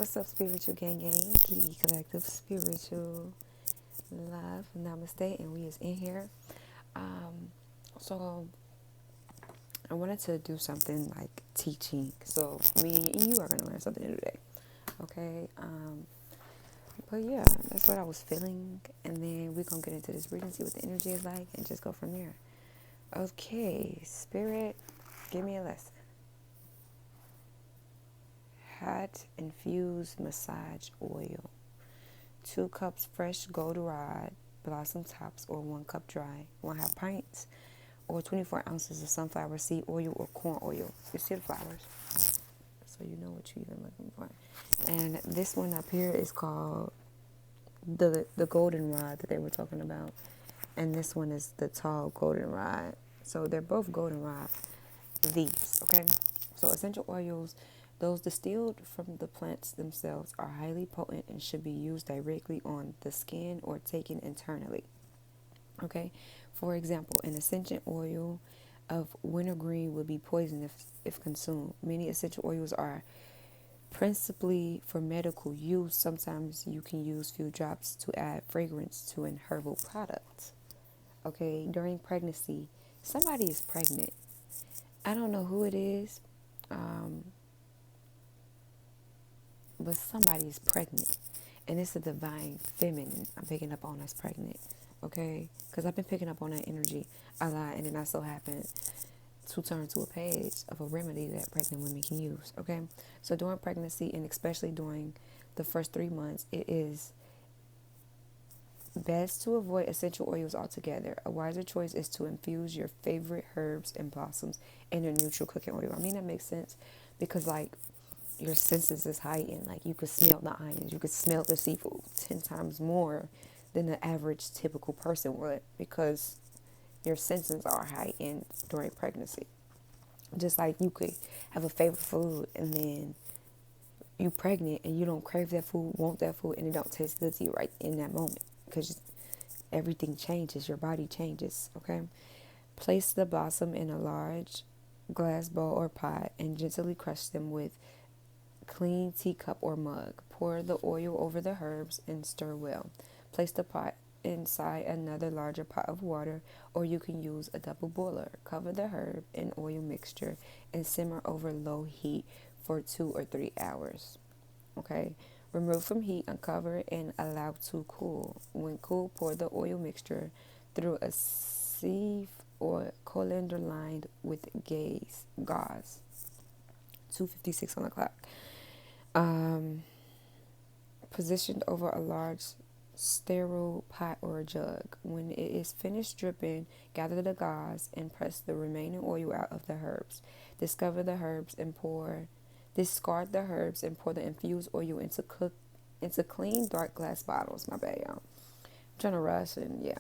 What's up, spiritual gang? Kiwi Collective, spiritual love, namaste, and we is in here. So I wanted to do something like teaching. So me and you are gonna learn something today, okay? But yeah, that's what I was feeling, and then we're gonna get into this reading, see what the energy is like, and just go from there. Okay, spirit, give me a lesson. Hot infused massage oil. 2 cups fresh goldenrod blossom tops or 1 cup dry. 1/2 pints or 24 ounces of sunflower seed oil or corn oil. You see the flowers, so you know what you're even looking for. And this one up here is called the goldenrod that they were talking about, and this one is the tall goldenrod. So they're both goldenrod. These, okay. So essential oils, those distilled from the plants themselves, are highly potent and should be used directly on the skin or taken internally. Okay. For example, an essential oil of wintergreen would be poisonous if consumed. Many essential oils are principally for medical use. Sometimes you can use few drops to add fragrance to an herbal product. Okay. During pregnancy, somebody is pregnant. I don't know who it is, but somebody is pregnant, and it's a divine feminine I'm picking up on that's pregnant, okay? Because I've been picking up on that energy a lot, and then I so happen to turn to a page of a remedy that pregnant women can use, okay? So during pregnancy, and especially during the first 3 months, it is best to avoid essential oils altogether. A wiser choice is to infuse your favorite herbs and blossoms in a neutral cooking oil. I mean, that makes sense because, like, your senses is heightened. Like, you could smell the onions, you could smell the seafood 10 times more than the average typical person would, because your senses are heightened during pregnancy. Just like you could have a favorite food and then you pregnant and you don't crave that food, want that food, and it don't taste good to you right in that moment, because everything changes, your body changes, okay? Place the blossom in a large glass bowl or pot and gently crush them with clean teacup or mug. Pour the oil over the herbs and stir well. Place the pot inside another larger pot of water, or you can use a double boiler. Cover the herb and oil mixture and simmer over low heat for 2 or 3 hours. Okay? Remove from heat, uncover, and allow to cool. When cool, pour the oil mixture through a sieve or colander lined with gauze. 2:56 on the clock. Positioned over a large sterile pot or jug. When it is finished dripping, gather the gauze and press the remaining oil out of the herbs. Discard the herbs and pour the infused oil into clean dark glass bottles. My bad, y'all. I'm trying to rush, and yeah.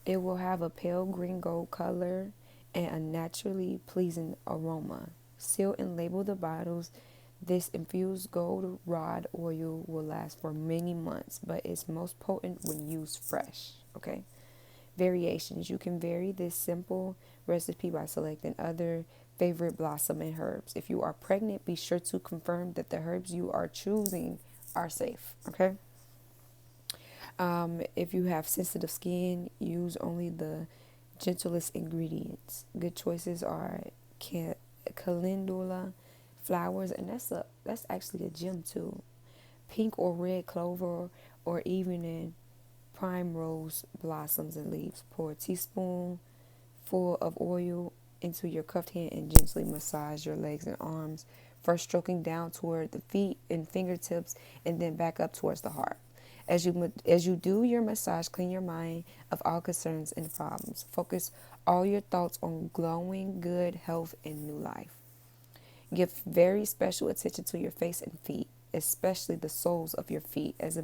It will have a pale green gold color and a naturally pleasing aroma. Seal and label the bottles. This infused gold rod oil will last for many months, but it's most potent when used fresh, okay? Variations. You can vary this simple recipe by selecting other favorite blossom and herbs. If you are pregnant, be sure to confirm that the herbs you are choosing are safe, okay? If you have sensitive skin, use only the gentlest ingredients. Good choices are calendula flowers, and that's actually a gem too. Pink or red clover, or even in primrose blossoms and leaves. Pour a teaspoon full of oil into your cupped hand and gently massage your legs and arms, first stroking down toward the feet and fingertips and then back up towards the heart. As you do your massage, clean your mind of all concerns and problems. Focus all your thoughts on glowing good health and new life. Give very special attention to your face and feet, especially the soles of your feet, as a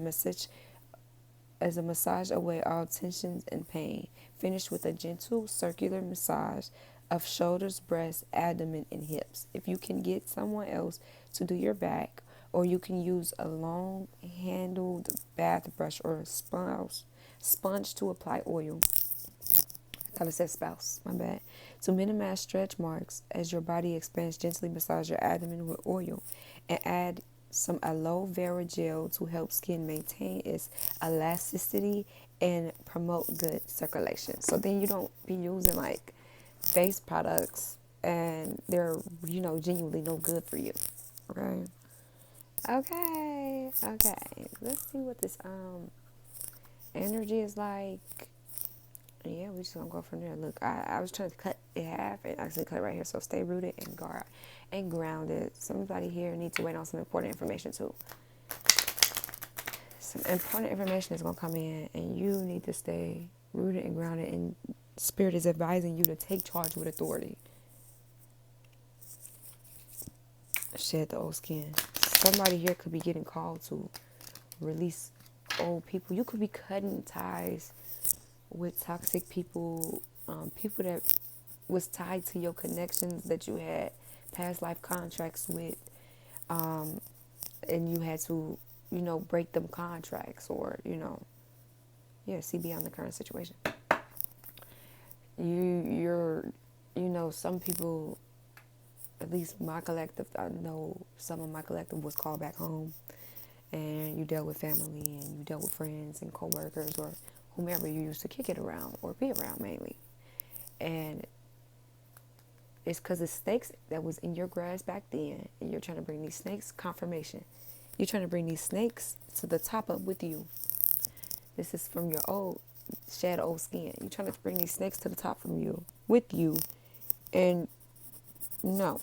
massage away all tensions and pain. Finish with a gentle circular massage of shoulders, breasts, abdomen, and hips. If you can get someone else to do your back, or you can use a long-handled bath brush or sponge to apply oil. I thought it said spouse, my bad. To minimize stretch marks as your body expands, gently massage your abdomen with oil and add some aloe vera gel to help skin maintain its elasticity and promote good circulation. So then you don't be using like face products and they're, genuinely no good for you. Okay. Okay. Let's see what this energy is like. Yeah, we just gonna go from there. Look, I was trying to cut it half and actually cut it right here. So stay rooted and guard and grounded. Somebody here needs to wait on some important information too. Some important information is gonna come in, and you need to stay rooted and grounded. And Spirit is advising you to take charge with authority. Shed the old skin. Somebody here could be getting called to release old people. You could be cutting ties with toxic people, people that was tied to your connections that you had past life contracts with, and you had to, break them contracts or, see beyond the current situation. Some people, at least my collective, I know some of my collective was called back home, and you dealt with family and you dealt with friends and coworkers or whomever you used to kick it around or be around mainly. And it's because the snakes that was in your grass back then, and you're trying to bring these snakes, confirmation. You're trying to bring these snakes to the top up with you. This is from your old skin. You're trying to bring these snakes to the top with you. And no,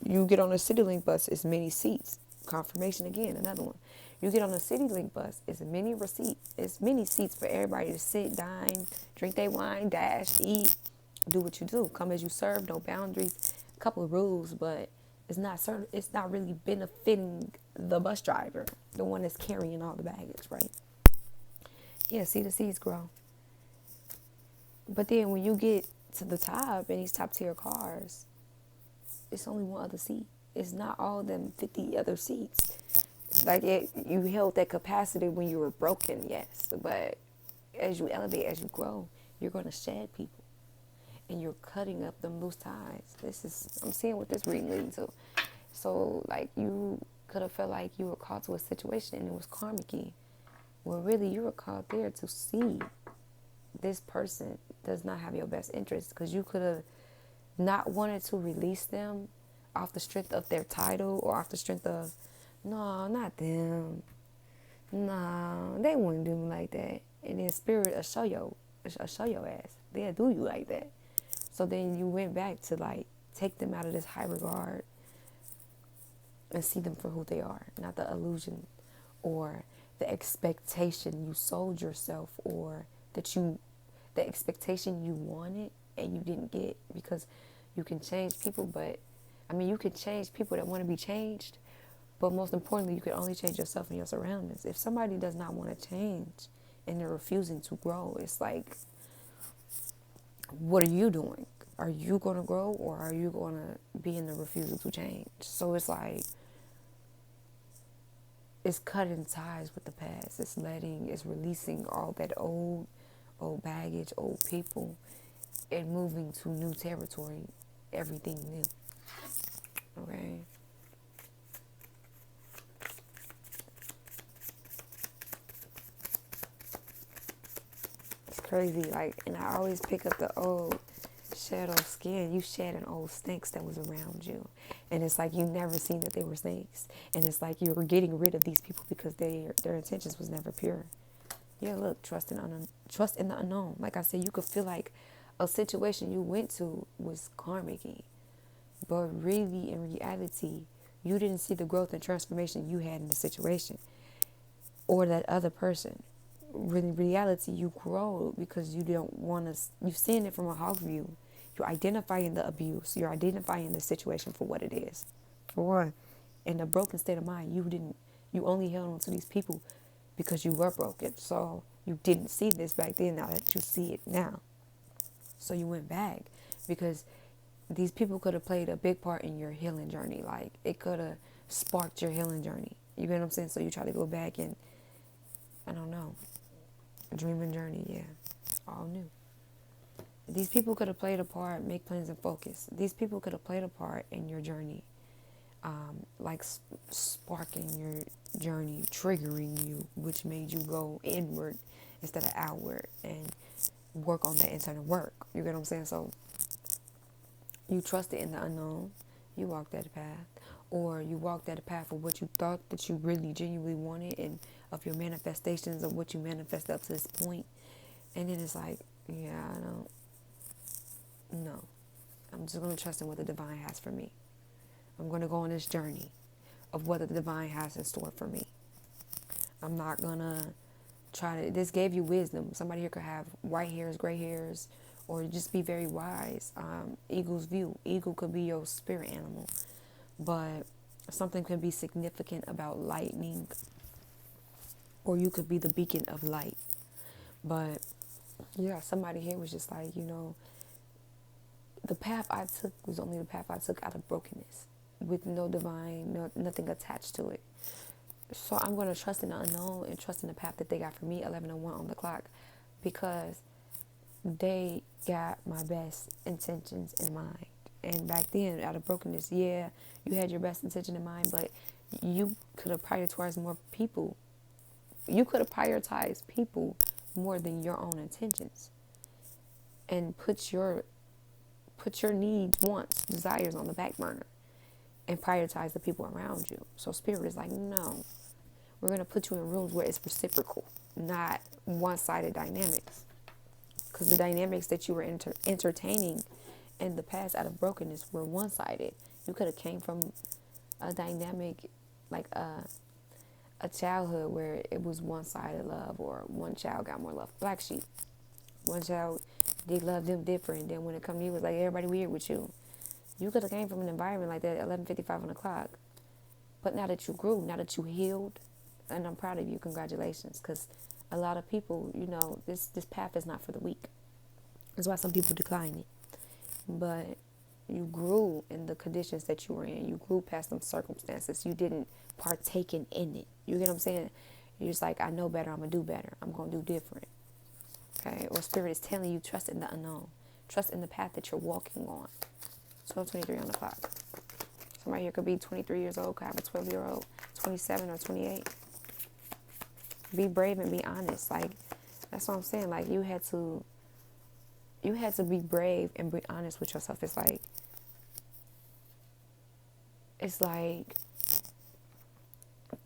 you get on a CityLink bus, it's many seats. Confirmation again, another one. You get on a CityLink bus, it's many seats for everybody to sit, dine, drink their wine, dash, eat, do what you do. Come as you serve, no boundaries, a couple of rules, but it's not really benefiting the bus driver, the one that's carrying all the baggage, right? Yeah, see the seats grow. But then when you get to the top in these top tier cars, it's only one other seat. It's not all them 50 other seats. Like you held that capacity when you were broken, yes. But as you elevate, as you grow, you're going to shed people. And you're cutting up them loose ties. I'm seeing what this reading leading to. So, like, you could have felt like you were called to a situation and it was karmic-y. Well, really, you were called there to see this person does not have your best interest, because you could have not wanted to release them off the strength of their title or off the strength of, no, not them. No, they wouldn't do me like that. And then Spirit will show your ass. They'll do you like that. So then you went back to like take them out of this high regard and see them for who they are, not the illusion or the expectation you sold yourself, or the expectation you wanted and you didn't get. Because you can change people, but you can change people that want to be changed, but most importantly, you can only change yourself and your surroundings. If somebody does not want to change and they're refusing to grow, it's like, what are you doing? Are you going to grow, or are you going to be in the refusal to change? So it's like, it's cutting ties with the past. It's releasing all that old baggage, old people, and moving to new territory, everything new. Okay? It's crazy, and I always pick up the old shadow skin. You shedding old snakes that was around you. And it's like you never seen that they were snakes. And it's like you were getting rid of these people because their intentions was never pure. Yeah, look, trust in the unknown. Like I said, you could feel like a situation you went to was karmic-y. But really, in reality, you didn't see the growth and transformation you had in the situation or that other person. In reality, you grow because you don't want to. You've seen it from a hog view. You're identifying the abuse. You're identifying the situation for what it is. For one, in a broken state of mind, you only held on to these people because you were broken. So you didn't see this back then. Now that you see it now, so you went back because these people could have played a big part in your healing journey. Like, it could have sparked your healing journey. You get what I'm saying? So you try to go back and, I don't know, dreaming journey, yeah, all new. These people could have played a part, make plans and focus. These people could have played a part in your journey. like sparking your journey, triggering you, which made you go inward instead of outward and work on that internal work. You get what I'm saying? So you trusted in the unknown, you walked that path, or you walked that path of what you thought that you really genuinely wanted and of your manifestations of what you manifested up to this point. And then it's like, yeah, I don't know. I'm just going to trust in what the divine has for me. I'm going to go on this journey of what the divine has in store for me. I'm not going to try to, this gave you wisdom. Somebody here could have white hairs, gray hairs, or just be very wise. Eagle's view. Eagle could be your spirit animal. But something could be significant about lightning, or you could be the beacon of light. But yeah, somebody here was just like, the path I took was only the path I took out of brokenness, with no divine, nothing attached to it. So I'm going to trust in the unknown and trust in the path that they got for me, 11:01 on the clock, because they got my best intentions in mind. And back then, out of brokenness, yeah, you had your best intention in mind, but you could have prioritized more people. You could have prioritized people more than your own intentions, and put your needs, wants, desires on the back burner, and prioritize the people around you. So Spirit is like, no, we're going to put you in rooms where it's reciprocal, not one-sided dynamics. Because the dynamics that you were entertaining in the past out of brokenness were one-sided. You could have came from a dynamic, like a childhood where it was one-sided love, or one child got more love. Black sheep. One child, they loved them different. Then when it come to you, it was like everybody weird with you. You could have came from an environment like that at 11:55 on the clock. But now that you grew, now that you healed, and I'm proud of you, congratulations. Because a lot of people, this path is not for the weak. That's why some people decline it. But you grew in the conditions that you were in. You grew past them circumstances. You didn't partake in it. You get what I'm saying? You're just like, I know better. I'm going to do better. I'm going to do different. Okay? Or Spirit is telling you, trust in the unknown. Trust in the path that you're walking on. 12:23 on the clock. Somebody here could be 23 years old, could have a 12-year-old, 27 or 28. Be brave and be honest. Like, that's what I'm saying. Like, you had to be brave and be honest with yourself. It's like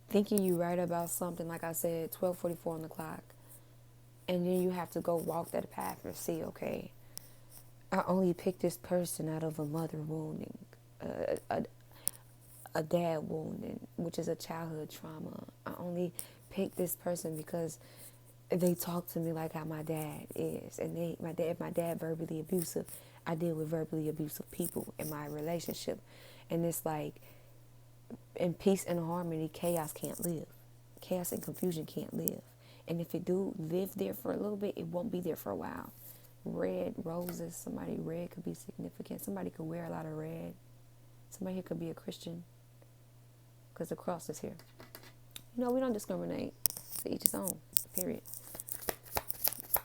thinking you right about something, like I said, 12:44 on the clock. And then you have to go walk that path and see, okay, I only picked this person out of a mother wounding, a dad wounding, which is a childhood trauma. I only picked this person because they talk to me like how my dad is. And if my dad verbally abusive, I deal with verbally abusive people in my relationship. And it's like, in peace and harmony, chaos can't live. Chaos and confusion can't live. And if it do live there for a little bit, it won't be there for a while. Red roses, somebody red could be significant. Somebody could wear a lot of red. Somebody here could be a Christian, because the cross is here. We don't discriminate. To each his own, period.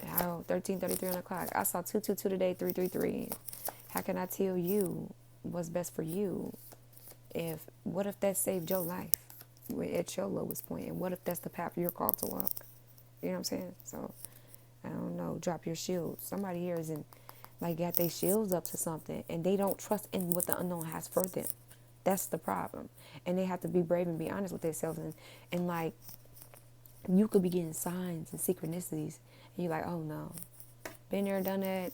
13:33 on the clock. I saw 222 today, 333. How can I tell you what's best for you? What if that saved your life at your lowest point? And what if that's the path you're called to walk? You know what I'm saying? So, I don't know, drop your shields. Somebody here got their shields up to something, and they don't trust in what the unknown has for them. That's the problem. And they have to be brave and be honest with themselves. And like, you could be getting signs and synchronicities, and you're like, oh no, been there, done that.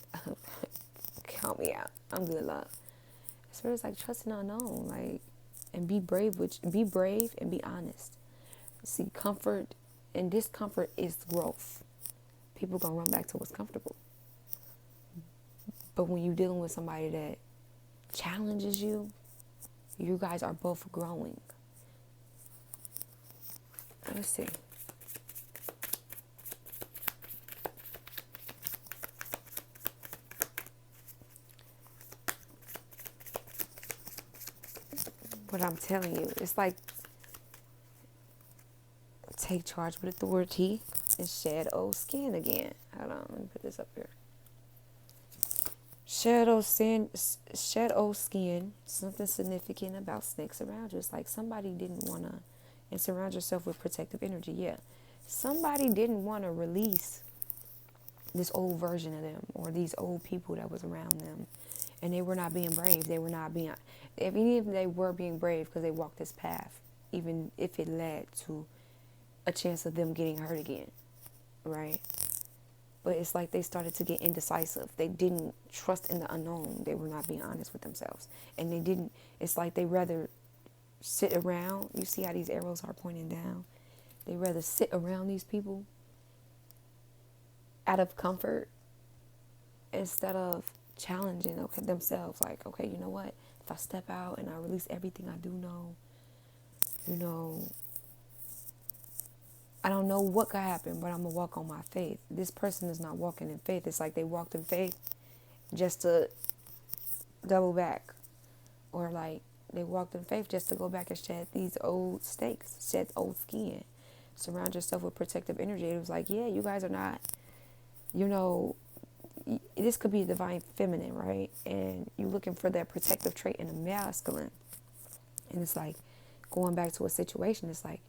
Count me out. I'm good luck. So it's like, trust in the unknown, like, and be brave and be honest. See, comfort and discomfort is growth. People gonna run back to what's comfortable. But when you're dealing with somebody that challenges you, you guys are both growing. Let's see. But I'm telling you, it's like, take charge with authority and shed old skin again. Hold on, let me put this up here. shadow skin, something significant about snakes around you. It's like somebody didn't want to, and surround yourself with protective energy. Yeah. Somebody didn't want to release this old version of them or these old people that was around them. And they were not being brave. They were not being, even if they were being brave because they walked this path, even if it led to a chance of them getting hurt again, right? But it's like they started to get indecisive. They didn't trust in the unknown. They were not being honest with themselves. And they didn't, it's like they rather sit around. You see how these arrows are pointing down? They rather sit around these people out of comfort instead of challenging themselves. Like, okay, you know what? If I step out and I release everything I do know, I don't know what could happen, but I'm going to walk on my faith. This person is not walking in faith. It's like they walked in faith just to double back. Or like they walked in faith just to go back and shed these old snakes, shed old skin. Surround yourself with protective energy. It was like, yeah, you guys are not, this could be divine feminine, right? And you're looking for that protective trait in a masculine. And it's like going back to a situation. It's like,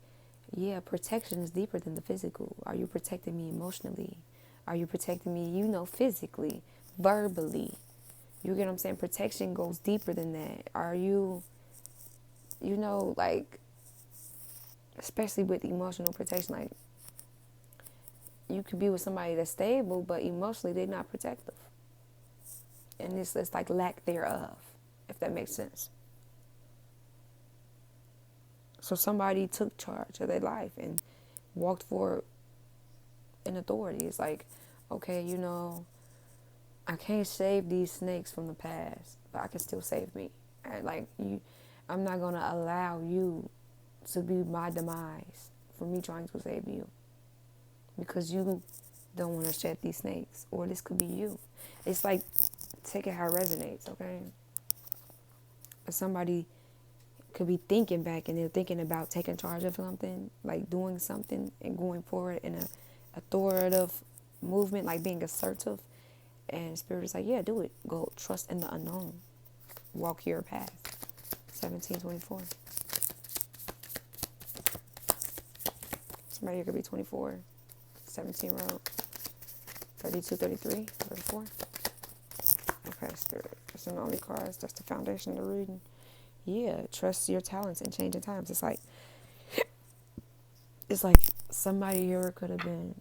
yeah, protection is deeper than the physical. Are you protecting me emotionally? Are you protecting me, physically, verbally? You get what I'm saying? Protection goes deeper than that. Are you, like, especially with emotional protection, like, you could be with somebody that's stable, but emotionally they're not protective. And it's like lack thereof, if that makes sense. So somebody took charge of their life and walked for an authority. It's like, okay, I can't save these snakes from the past, but I can still save me. And like I'm not going to allow you to be my demise for me trying to save you. Because you don't want to shed these snakes. Or this could be you. It's like, take it how it resonates, okay? But somebody could be thinking back and they're thinking about taking charge of something, like doing something and going forward in a authoritative movement, like being assertive. And Spirit is like, yeah, do it. Go trust in the unknown. Walk your path. 1724. Somebody here could be 24. 17-year-old, 32, 33, 34. Okay, Spirit. That's the only cards. That's the foundation of the reading. Yeah, trust your talents and changing times. It's like somebody here could have been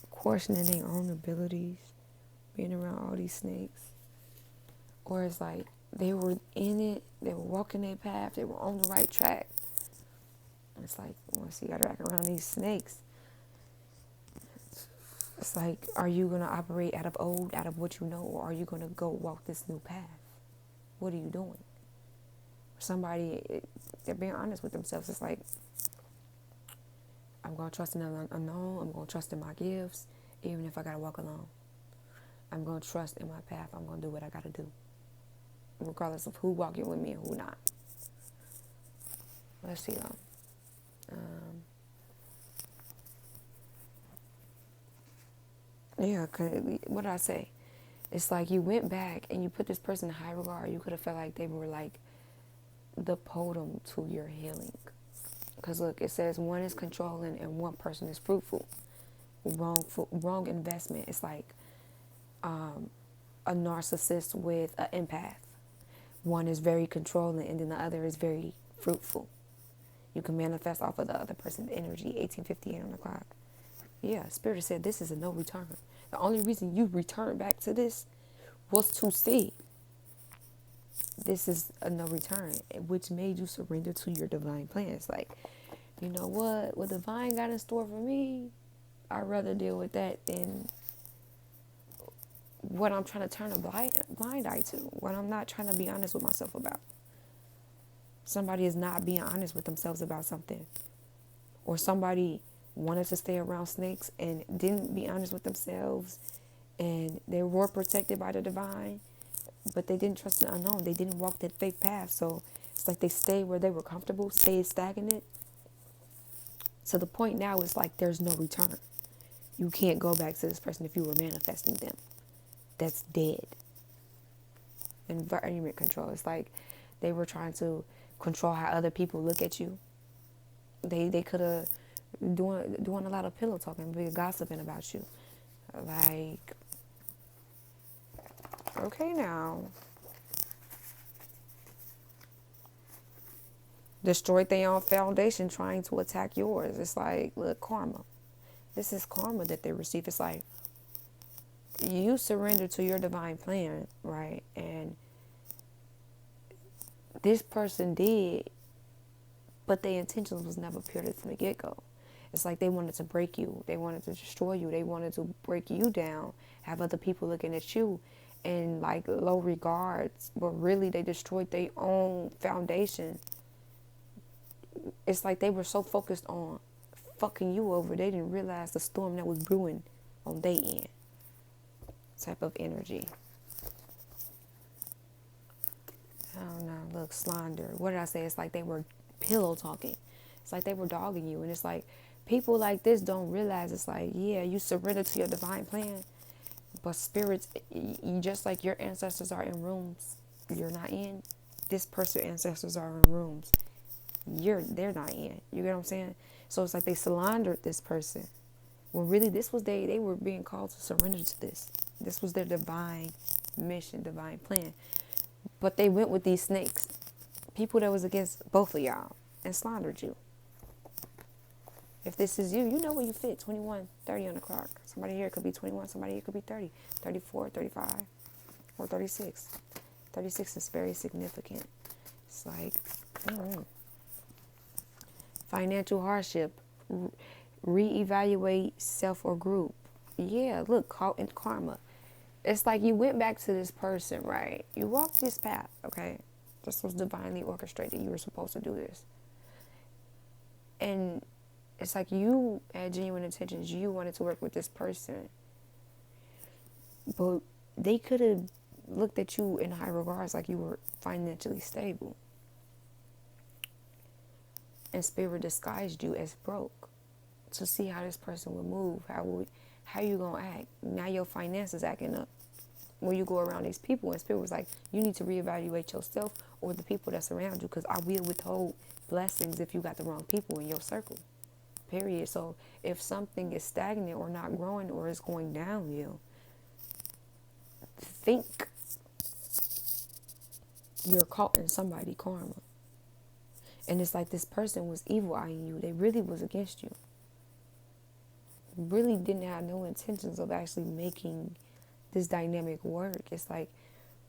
questioning their own abilities, being around all these snakes. Or it's like they were in it, they were walking their path, they were on the right track. And it's like, once you got to back around these snakes, it's like, are you going to operate out of what you know, or are you going to go walk this new path? What are you doing? Somebody, they're being honest with themselves. It's like, I'm going to trust in the unknown. I'm going to trust in my gifts, even if I got to walk alone. I'm going to trust in my path. I'm going to do what I got to do, regardless of who walking with me and who not. Let's see, though. Yeah, cause what did I say? It's like you went back and you put this person in high regard. You could have felt like they were like the totem to your healing. Because look, it says one is controlling and one person is fruitful. Wrong investment. It's like a narcissist with an empath. One is very controlling and then the other is very fruitful. You can manifest off of the other person's energy. 1858 on the clock. Yeah, Spirit said this is a no return. The only reason you returned back to this was to see this is a no return, which made you surrender to your divine plans. Like, you know what divine got in store for me, I'd rather deal with that than what I'm trying to turn a blind eye to, what I'm not trying to be honest with myself about. Somebody is not being honest with themselves about something, or somebody wanted to stay around snakes and didn't be honest with themselves, and they were protected by the divine, but they didn't trust the unknown. They didn't walk that faith path. So it's like they stayed where they were comfortable, stayed stagnant. So the point now is like there's no return. You can't go back to this person if you were manifesting them. That's dead. Environment control. It's like they were trying to control how other people look at you. They could have doing a lot of pillow talking, be gossiping about you. Like, okay, now destroyed their own foundation trying to attack yours. It's like, look, karma. This is karma that they receive. It's like you surrender to your divine plan, right? And this person did, but their intentions was never pure from the get-go. It's like they wanted to break you. They wanted to destroy you. They wanted to break you down, have other people looking at you in like low regards, but really they destroyed their own foundation. It's like they were so focused on fucking you over, they didn't realize the storm that was brewing on their end. Type of energy. I don't know. Look, slander. What did I say? It's like they were pillow talking. It's like they were dogging you. And it's like people like this don't realize, it's like, yeah, you surrender to your divine plan, but spirits, you just like your ancestors are in rooms you're not in, this person's ancestors are in rooms they're not in. You get what I'm saying? So it's like they slandered this person when really this was they were being called to surrender to this. This was their divine mission, divine plan. But they went with these snakes, people that was against both of y'all, and slandered you. If this is you, you know where you fit. 21, 30 on the clock. Somebody here could be 21, somebody here could be 30, 34, 35, or 36. 36 is very significant. It's like, financial hardship, reevaluate self or group. Yeah, look, caught in karma. It's like you went back to this person, right? You walked this path, okay? This was divinely orchestrated. You were supposed to do this. And it's like you had genuine intentions. You wanted to work with this person. But they could have looked at you in high regards like you were financially stable. And spirit disguised you as broke to see how this person would move. How you gonna act? Now your finances acting up. When you go around these people, and spirit was like, you need to reevaluate yourself or the people that's around you, because I will withhold blessings if you got the wrong people in your circle. Period. So if something is stagnant or not growing or is going downhill, think you're caught in somebody's karma. And it's like this person was evil eyeing you. They really was against you. Really didn't have no intentions of actually making this dynamic work. It's like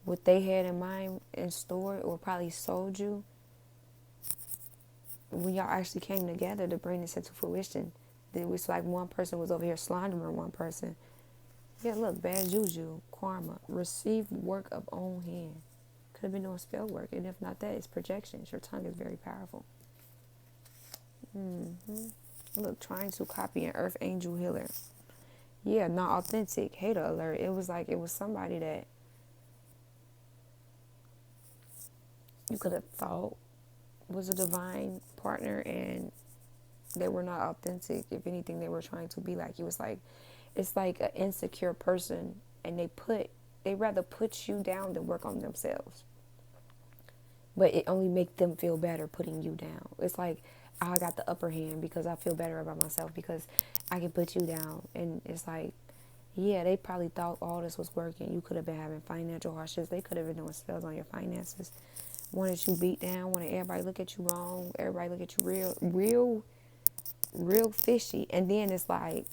what they had in mind in store or probably sold you, when y'all actually came together to bring this into fruition, it was like one person was over here slandering one person. Yeah, look, bad juju, karma, received work of own hand. Could have been doing spell work, and if not that, it's projections. Your tongue is very powerful. Look, trying to copy an earth angel healer. Yeah, not authentic. Hater alert. It was like it was somebody that you could have thought was a divine partner, and they were not authentic. If anything, they were trying to be like. It was like, it's like an insecure person, and they rather put you down than work on themselves. But it only makes them feel better putting you down. It's like, I got the upper hand because I feel better about myself because I can put you down. And it's like, yeah, they probably thought all this was working. You could have been having financial hardships. They could have been doing spells on your finances. Wanted you beat down. Wanted everybody look at you wrong. Everybody look at you real fishy. And then it's like,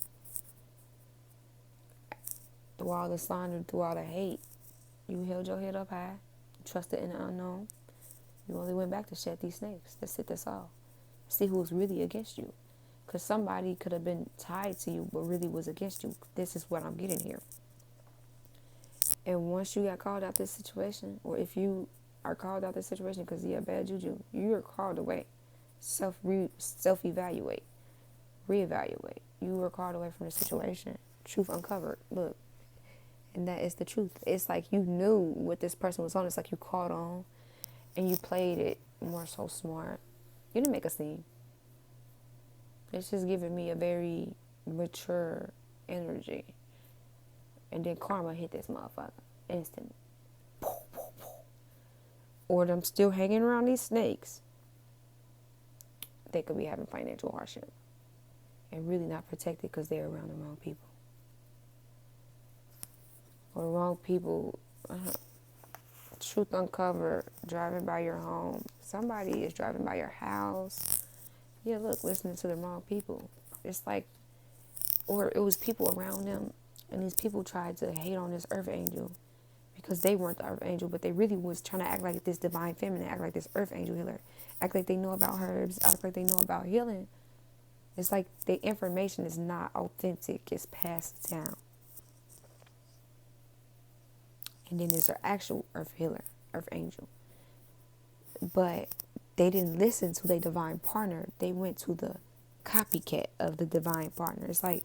through all the slander, through all the hate, you held your head up high, trusted in the unknown. You only went back to shed these snakes. That's it, that's all. See who was really against you. Because somebody could have been tied to you, but really was against you. This is what I'm getting here. And once you got called out this situation, or if you are called out this situation because you have bad juju, you're called away. Self-evaluate. Reevaluate. You were called away from the situation. Truth uncovered. Look. And that is the truth. It's like you knew what this person was on. It's like you caught on and you played it more so smart. You didn't make a scene. It's just giving me a very mature energy. And then karma hit this motherfucker. Instant. or them still hanging around these snakes, they could be having financial hardship and really not protected because they're around the wrong people. Or the wrong people, truth uncovered, driving by your home. Somebody is driving by your house. Yeah, look, listening to the wrong people. It's like, or it was people around them, and these people tried to hate on this earth angel because they weren't the earth angel, but they really was trying to act like this divine feminine, act like this earth angel healer, act like they know about herbs, act like they know about healing. It's like the information is not authentic, it's passed down. And then there's an actual earth healer, earth angel. But they didn't listen to their divine partner. They went to the copycat of the divine partner. It's like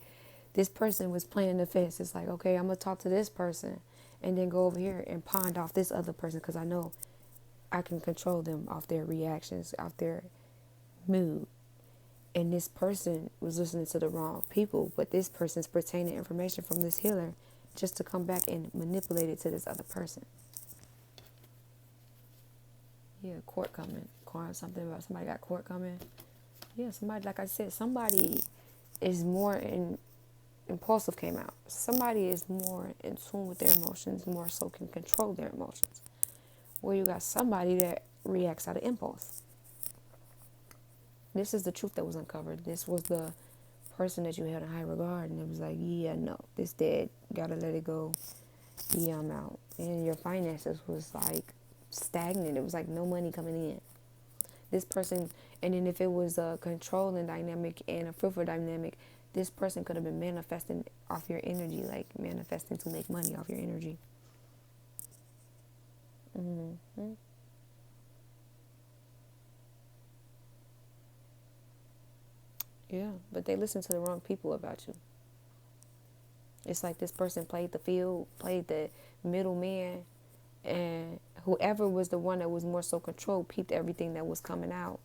this person was playing the fence. It's like, okay, I'm going to talk to this person and then go over here and pond off this other person because I know I can control them off their reactions, off their mood. And this person was listening to the wrong people, but this person's pertaining information from this healer just to come back and manipulate it to this other person. Yeah, court coming. Something about somebody got court coming. Yeah, somebody, like I said, somebody is more impulsive came out. Somebody is more in tune with their emotions, more so can control their emotions. Where you got somebody that reacts out of impulse. This is the truth that was uncovered. This was the person that you held in high regard, and it was like, yeah, no, this dead. Gotta let it go. Yeah, I'm out. And your finances was like stagnant. It was like no money coming in. This person, and then if it was a controlling dynamic and a fruitful dynamic, this person could have been manifesting off your energy, like manifesting to make money off your energy. Mm-hmm. Yeah, but they listen to the wrong people about you. It's like this person played the field, played the middleman, and whoever was the one that was more so controlled peeped everything that was coming out.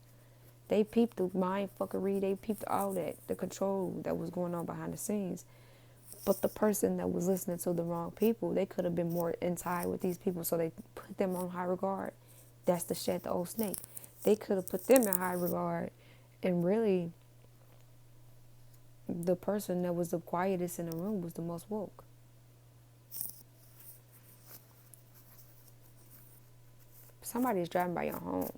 They peeped the mind fuckery, they peeped all that, the control that was going on behind the scenes. But the person that was listening to the wrong people, they could have been more in tie with these people, so they put them on high regard. That's the shed the old snake. They could have put them in high regard, and really, the person that was the quietest in the room was the most woke. Somebody is driving by your home.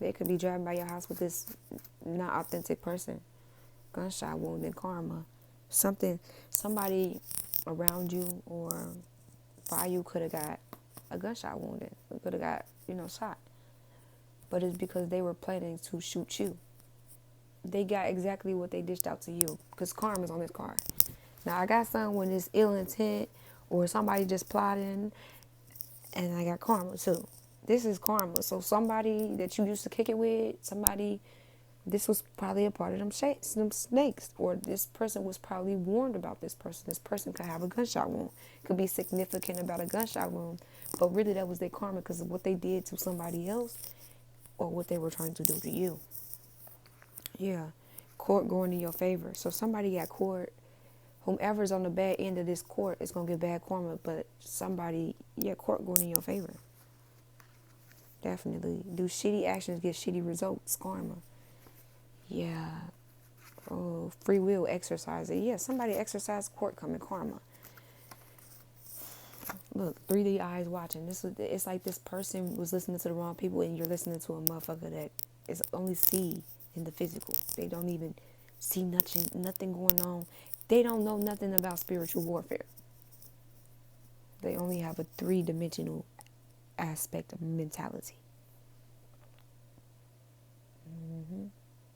They could be driving by your house with this not authentic person. Gunshot wound in karma. Somebody around you or by you could have got a gunshot wounded. Could have got, shot. But it's because they were planning to shoot you. They got exactly what they dished out to you because karma's on this card. Now, I got some when it's ill intent or somebody just plotting, and I got karma too. This is karma. So somebody that you used to kick it with, this was probably a part of them snakes, or this person was probably warned about this person. This person could have a gunshot wound, could be significant about a gunshot wound, but really that was their karma because of what they did to somebody else or what they were trying to do to you. Yeah, court going in your favor. So somebody got court. Whomever's on the bad end of this court is going to get bad karma, but court going in your favor. Definitely. Do shitty actions get shitty results? Karma. Yeah. Oh, free will exercise it. Yeah, somebody exercised court coming karma. Look, 3D eyes watching. It's like this person was listening to the wrong people and you're listening to a motherfucker that is only see in the physical. They don't even see nothing going on. They don't know nothing about spiritual warfare. They only have a 3-dimensional aspect of mentality.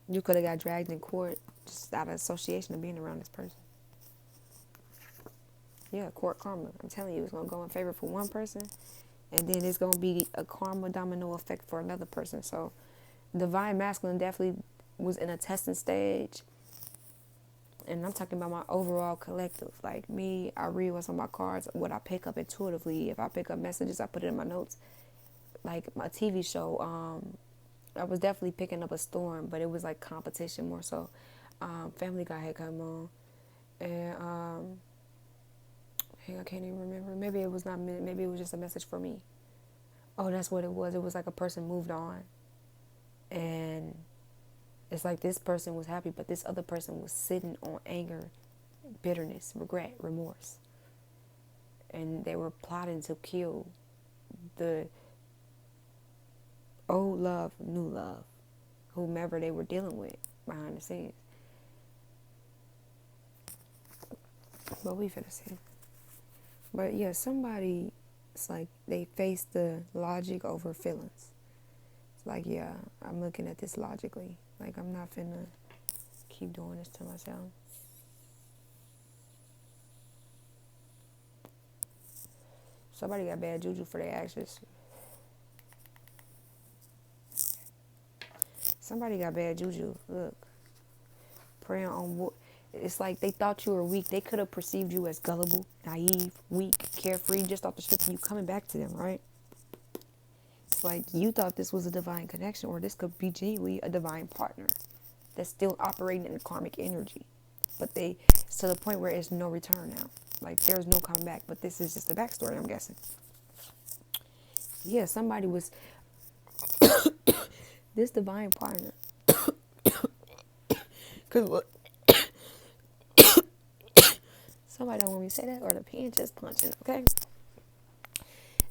You could have got dragged in court just out of association of being around this person. Yeah, court karma. I'm telling you, it's going to go in favor for one person, and then it's going to be a karma domino effect for another person. So divine masculine definitely was in a testing stage, and I'm talking about my overall collective. Like me, I read what's on my cards, what I pick up intuitively. If I pick up messages, I put it in my notes. Like my TV show, I was definitely picking up a storm, but it was like competition more so. Family Guy had come on, and I can't even remember. Maybe it was not. Maybe it was just a message for me. Oh, that's what it was. It was like a person moved on. And it's like this person was happy, but this other person was sitting on anger, bitterness, regret, remorse. And they were plotting to kill the old love, new love, whomever they were dealing with behind the scenes. But we finna see. But yeah, somebody, it's like they face the logic over feelings. It's like, yeah, I'm looking at this logically. Like, I'm not finna keep doing this to myself. Somebody got bad juju for their actions. Somebody got bad juju. Look, preying on what? It's like they thought you were weak. They could have perceived you as gullible, naive, weak, carefree, just off the strength of you coming back to them, right? It's like you thought this was a divine connection, or this could be genuinely a divine partner that's still operating in the karmic energy. But it's to the point where it's no return now. Like, there's no coming back. But this is just the backstory, I'm guessing. Yeah, somebody was this divine partner. Because look, somebody don't want me to say that, or the pen just punching, okay?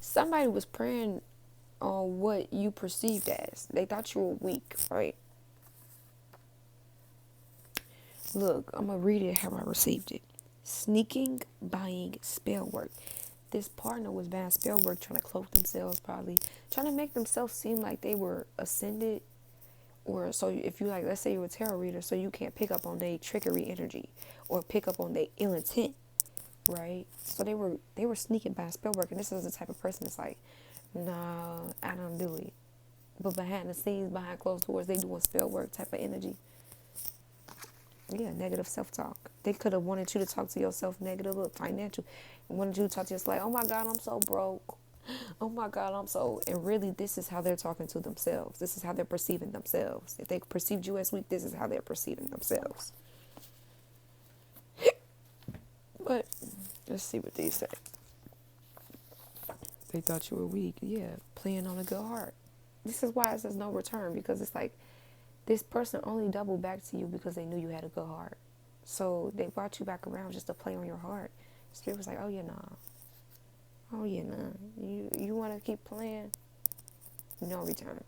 Somebody was preying on what you perceived as. They thought you were weak, right? Look, I'm going to read it how I received it. Sneaking, buying, spell work. This partner was buying spell work, trying to cloak themselves, probably trying to make themselves seem like they were ascended. Or so if you like, let's say you're a tarot reader, so you can't pick up on their trickery energy or pick up on their ill intent, right? So they were sneaking by spell work, and this is the type of person that's like, no, I don't do it. But behind the scenes, behind closed doors, they doing spell work type of energy. Yeah, negative self-talk. They could have wanted you to talk to yourself negative, look, financial. Wanted you to talk to yourself like, oh my God, I'm so broke. Oh my God, I'm so... And really, this is how they're talking to themselves. This is how they're perceiving themselves. If they perceived you as weak, this is how they're perceiving themselves. But let's see what these say. They thought you were weak. Yeah, playing on a good heart. This is why it says no return, because it's like this person only doubled back to you because they knew you had a good heart. So they brought you back around just to play on your heart. Spirit was like, oh yeah, nah. Oh yeah, nah. You want to keep playing? No return.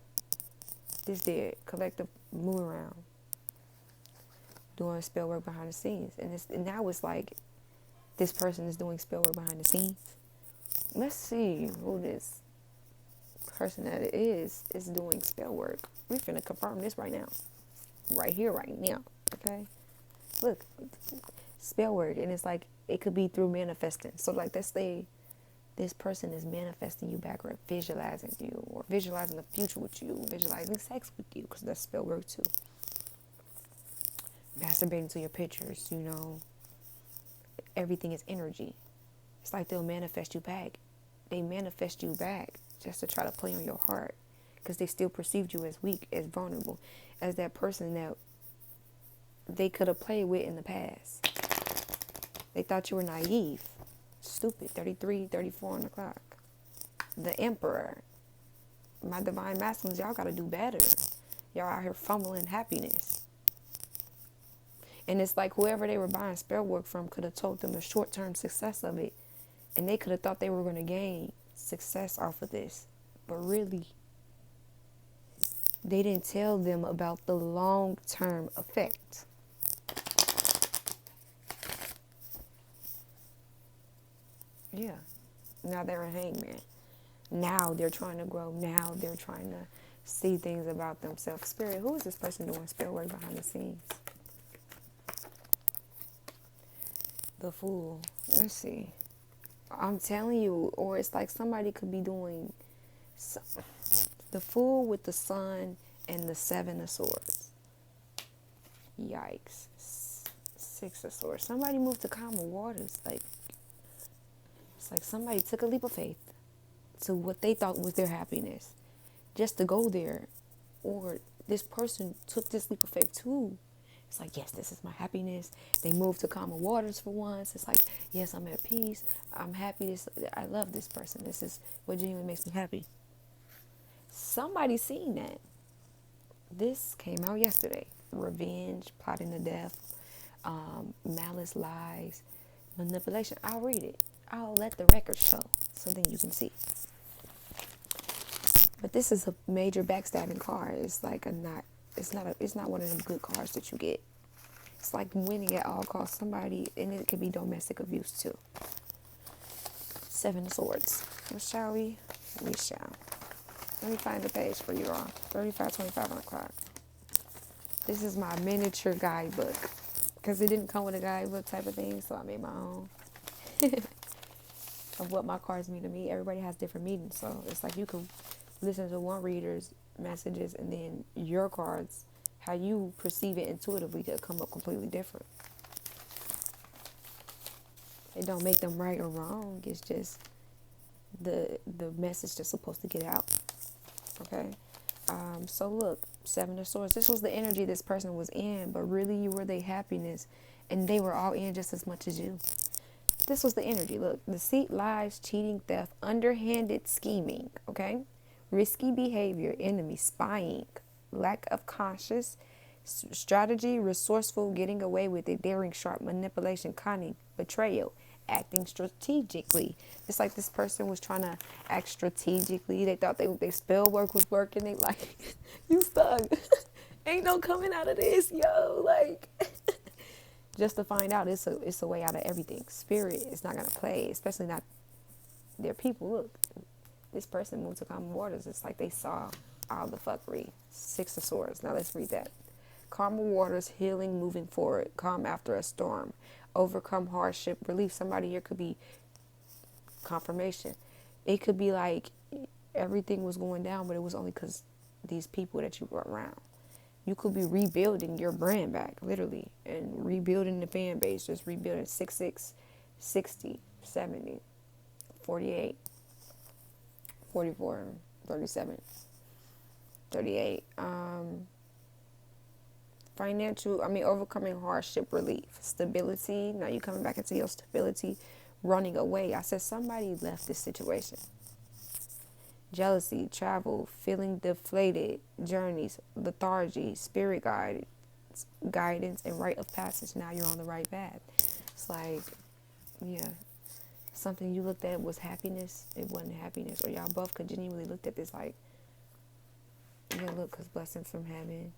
This dead. Collective move around. Doing spell work behind the scenes. And now it's like this person is doing spell work behind the scenes. Let's see who this person that it is doing spell work. We're finna confirm this right now. Right here, right now. Okay? Look. Spell work. And it's like, it could be through manifesting. So like, let's say this person is manifesting you back, or visualizing you, or visualizing the future with you, visualizing sex with you, because that's spell work too. Masturbating to your pictures, you know. Everything is energy. It's like they'll manifest you back. They manifest you back just to try to play on your heart, because they still perceived you as weak, as vulnerable, as that person that they could have played with in the past. They thought you were naive, stupid. 33, 34 on the clock. The Emperor. My divine masculines, y'all got to do better. Y'all out here fumbling happiness. And it's like whoever they were buying spell work from could have told them the short-term success of it. And they could have thought they were going to gain success off of this. But really, they didn't tell them about the long-term effect. Yeah. Now they're a hangman. Now they're trying to grow. Now they're trying to see things about themselves. Spirit, who is this person doing spell work behind the scenes? The Fool. Let's see. I'm telling you, or it's like somebody could be doing the Fool with the Sun and the Seven of Swords. Yikes. Six of Swords. Somebody moved to calmer waters. Like, it's like somebody took a leap of faith to what they thought was their happiness just to go there. Or this person took this leap of faith too. It's like, yes, this is my happiness. They moved to calmer waters for once. It's like, yes, I'm at peace. I'm happy. I love this person. This is what genuinely makes me happy. Somebody seen that. This came out yesterday. Revenge, plotting to death, malice, lies, manipulation. I'll read it. I'll let the record show so then you can see. But this is a major backstabbing card. It's like it's not one of them good cards that you get. It's like winning at all costs. Somebody, and it could be domestic abuse too. 7 of Swords. What shall we? We shall. Let me find the page for you all. 3525 on the clock. This is my miniature guidebook. Because it didn't come with a guidebook type of thing, so I made my own. Of what my cards mean to me. Everybody has different meanings. So it's like you can listen to one reader's messages and then your cards, how you perceive it intuitively, could come up completely different. It don't make them right or wrong. It's just the message that's supposed to get out. Okay. So look, 7 of Swords. This was the energy this person was in, but really you were their happiness, and they were all in just as much as you. This was the energy. Look, deceit, lies, cheating, theft, underhanded scheming. Okay. Risky behavior, enemy, spying, lack of conscious strategy, resourceful, getting away with it, daring, sharp, manipulation, cunning, betrayal, acting strategically. It's like this person was trying to act strategically. They thought their spell work was working. They like, you stuck. Ain't no coming out of this, yo. Like, just to find out it's a way out of everything. Spirit is not gonna play, especially not their people. Look, this person moved to calm waters. It's like they saw all the fuckery. 6 of Swords. Now let's read that. Calm waters, healing, moving forward. Calm after a storm. Overcome hardship, relief. Somebody here could be confirmation. It could be like everything was going down, but it was only because these people that you were around. You could be rebuilding your brand back, literally, and rebuilding the fan base. Just rebuilding 6, 60, 70, 48, 44, 37, 38. Overcoming hardship, relief, stability. Now you coming back into your stability, running away. I said somebody left this situation. Jealousy, travel, feeling deflated, journeys, lethargy, spirit guidance, and rite of passage. Now you're on the right path. It's like, yeah, something you looked at was happiness. It wasn't happiness. Or y'all both could genuinely looked at this like, yeah, look, because blessings from heaven.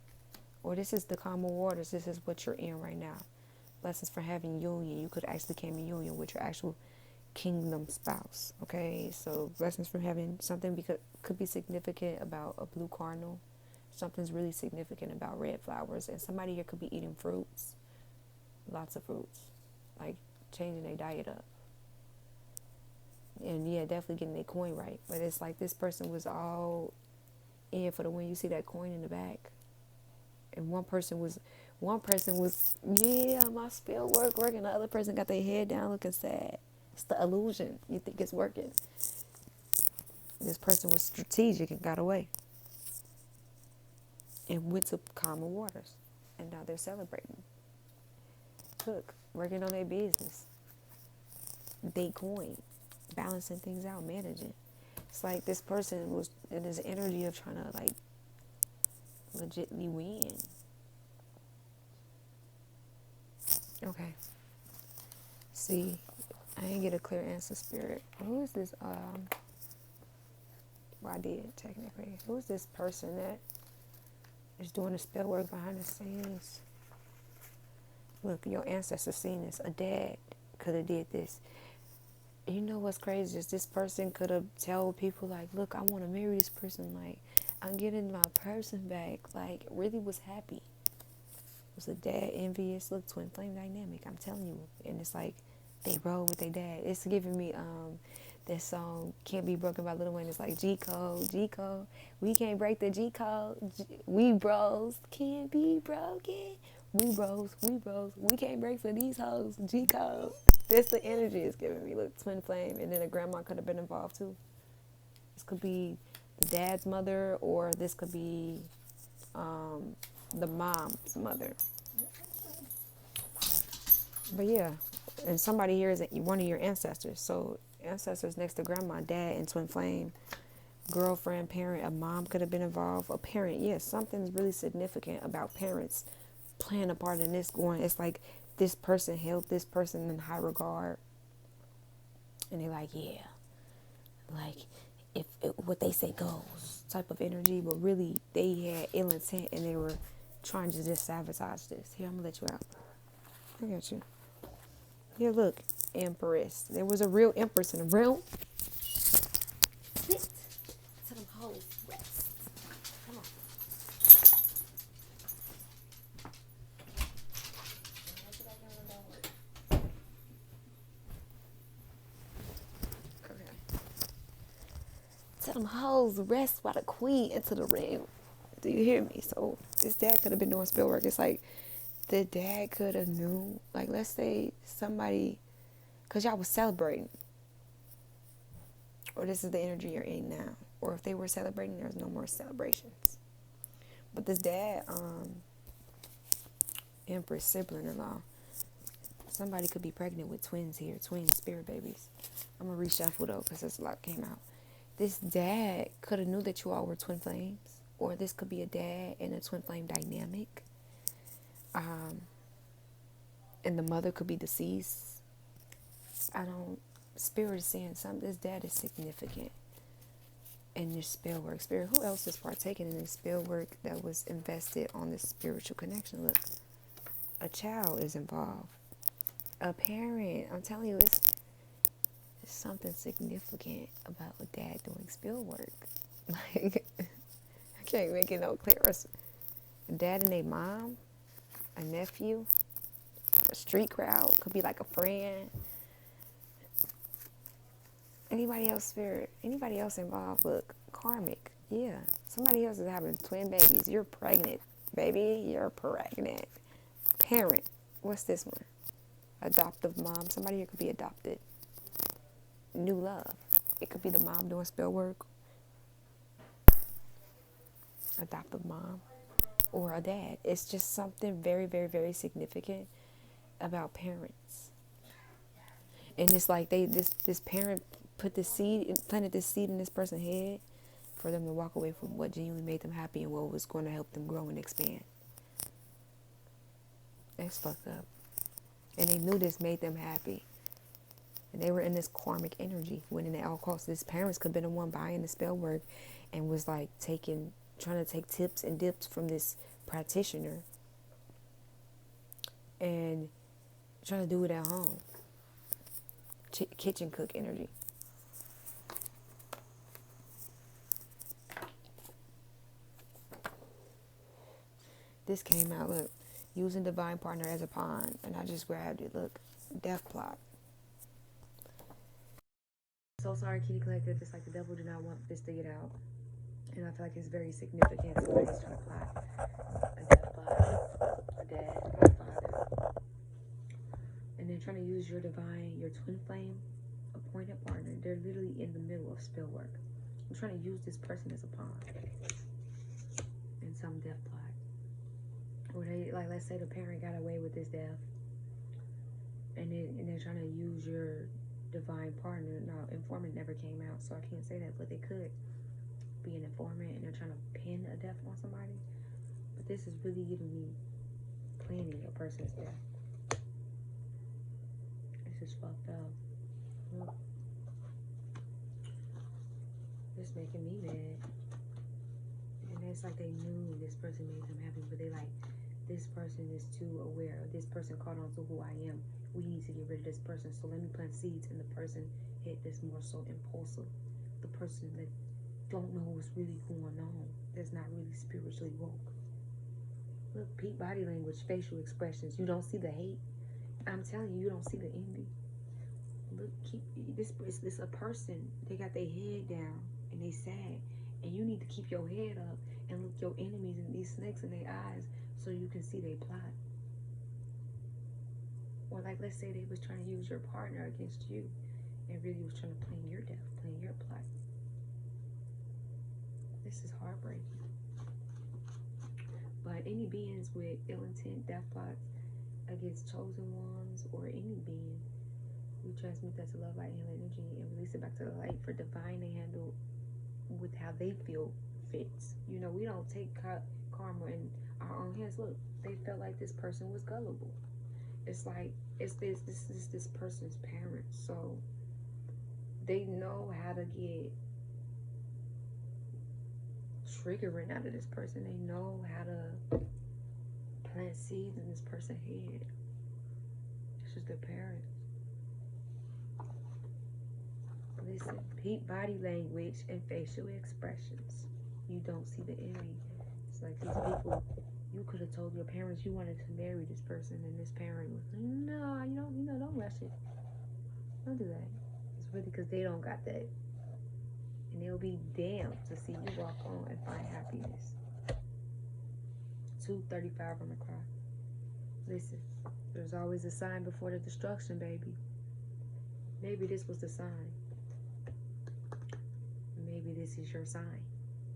Or this is the calmer waters. This is what you're in right now. Blessings for having union. You could actually came in union with your actual kingdom spouse. Okay, so blessings from heaven. Something could be significant about a blue cardinal. Something's really significant about red flowers. And somebody here could be eating fruits. Lots of fruits. Like changing their diet up. And yeah, definitely getting their coin right. But it's like this person was all in for the win. You see that coin in the back. And one person was, yeah, my spell working. The other person got their head down looking sad. It's the illusion. You think it's working. This person was strategic and got away. And went to calmer waters. And now they're celebrating. Look, working on their business. They coin. Balancing things out, managing. It's like this person was in this energy of trying to like legitly win. Okay. See, I didn't get a clear answer, Spirit. Who is this? Well, I did technically. Who is this person that is doing the spell work behind the scenes? Look, your ancestors seen this. A dad could have did this. You know what's crazy is this person could have told people like, look, I want to marry this person. Like, I'm getting my person back. Like, really was happy. Was a dad envious? Look, twin flame dynamic. I'm telling you. And it's like they roll with their dad. It's giving me that song Can't Be Broken by Lil Wayne. It's like G code. We can't break the G code. We bros can't be broken. We bros. We can't break for these hoes. G code. That's the energy it's giving me. Look, twin flame, and then a grandma could have been involved too. This could be the dad's mother, or this could be the mom's mother. But yeah, and somebody here is one of your ancestors. So ancestors next to grandma, dad, and twin flame girlfriend, parent, a mom could have been involved. A parent, yes, something's really significant about parents playing a part in this going. It's like this person held this person in high regard. And they're like, yeah, like if what they say goes type of energy. But really, they had ill intent and they were trying to just sabotage this. Here, I'm going to let you out. I got you. Here, look, Empress. There was a real Empress in the realm. Sit to them hoes. Rest. Come on. Okay. Tell them hoes rest while the queen into the ring. Do you hear me? So this dad could have been doing spell work. It's like the dad could have knew. Like, let's say somebody, because y'all was celebrating. Or this is the energy you're in now. Or if they were celebrating, there's no more celebrations. But this dad, Empress, sibling-in-law, somebody could be pregnant with twins here, twin spirit babies. I'm going to reshuffle though, because there's a lot came out. This dad could have knew that you all were twin flames. Or this could be a dad and a twin flame dynamic. And the mother could be deceased. Spirit is saying something. This dad is significant in this spell work. Spirit, who else is partaking in this spell work that was invested on this spiritual connection? Look, a child is involved. A parent. I'm telling you, it's something significant about a dad doing spell work. Like, I can't make it no clearer. A dad and a mom, a nephew, a street crowd, could be like a friend. Anybody else, spirit? Anybody else involved? Look, karmic. Yeah. Somebody else is having twin babies. You're pregnant, baby. You're pregnant. Parent. What's this one? Adoptive mom. Somebody here could be adopted. New love. It could be the mom doing spell work. Adoptive mom. Or a dad. It's just something very, very, very significant about parents. And it's like this parent planted this seed in this person's head for them to walk away from what genuinely made them happy and what was going to help them grow and expand. That's fucked up. And they knew this made them happy. And they were in this karmic energy, winning at all costs. This parents could have been the one buying the spell work and was like trying to take tips and dips from this practitioner and trying to do it at home. Kitchen cook energy. This came out, look, using divine partner as a pawn, and I just grabbed it. Look, death plot. So sorry, Kitty Collective. It's like the devil did not want this to get out, and I feel like it's very significant. Somebody's trying to plot a death plot, a dad, a father, and they're trying to use your twin flame appointed partner. They're literally in the middle of spell work. I'm trying to use this person as a pawn in some death plot. Or they, like, let's say the parent got away with this death, and they're trying to use your divine partner. Now, informant never came out, so I can't say that, but they could be an informant, and they're trying to pin a death on somebody. But this is really giving me planning a person's death. This is fucked up. Look. This making me mad. And it's like they knew this person made them happy, but they like, this person is too aware. This person caught on to who I am. We need to get rid of this person. So let me plant seeds in the person hit this more so impulsive. The person that don't know what's really going on. That's not really spiritually woke. Look, peep body language, facial expressions. You don't see the hate. I'm telling you, you don't see the envy. Look, this a person. They got their head down and they sad. And you need to keep your head up and look your enemies and these snakes in their eyes so you can see they plot. Or like, let's say they was trying to use your partner against you and really was trying to plan your death, plan your plot. This is heartbreaking. But any beings with ill intent, death plots against chosen ones or any being, we transmit that to love, light, and healing energy and release it back to the light for divine and handle with how they feel fits. You know, we don't take karma in our own hands. Look, they felt like this person was gullible. It's like, this is this person's parents, so they know how to get triggering out of this person. They know how to plant seeds in this person's head. It's just their parents. Listen, peep body language and facial expressions. You don't see the enemy. It's like these people, you could have told your parents you wanted to marry this person, and this parent was like, no, don't rush it. Don't do that. It's really because they don't got that. And they'll be damned to see you walk on and find happiness. 2:35 on the clock. Listen, there's always a sign before the destruction, baby. Maybe this was the sign. Maybe this is your sign.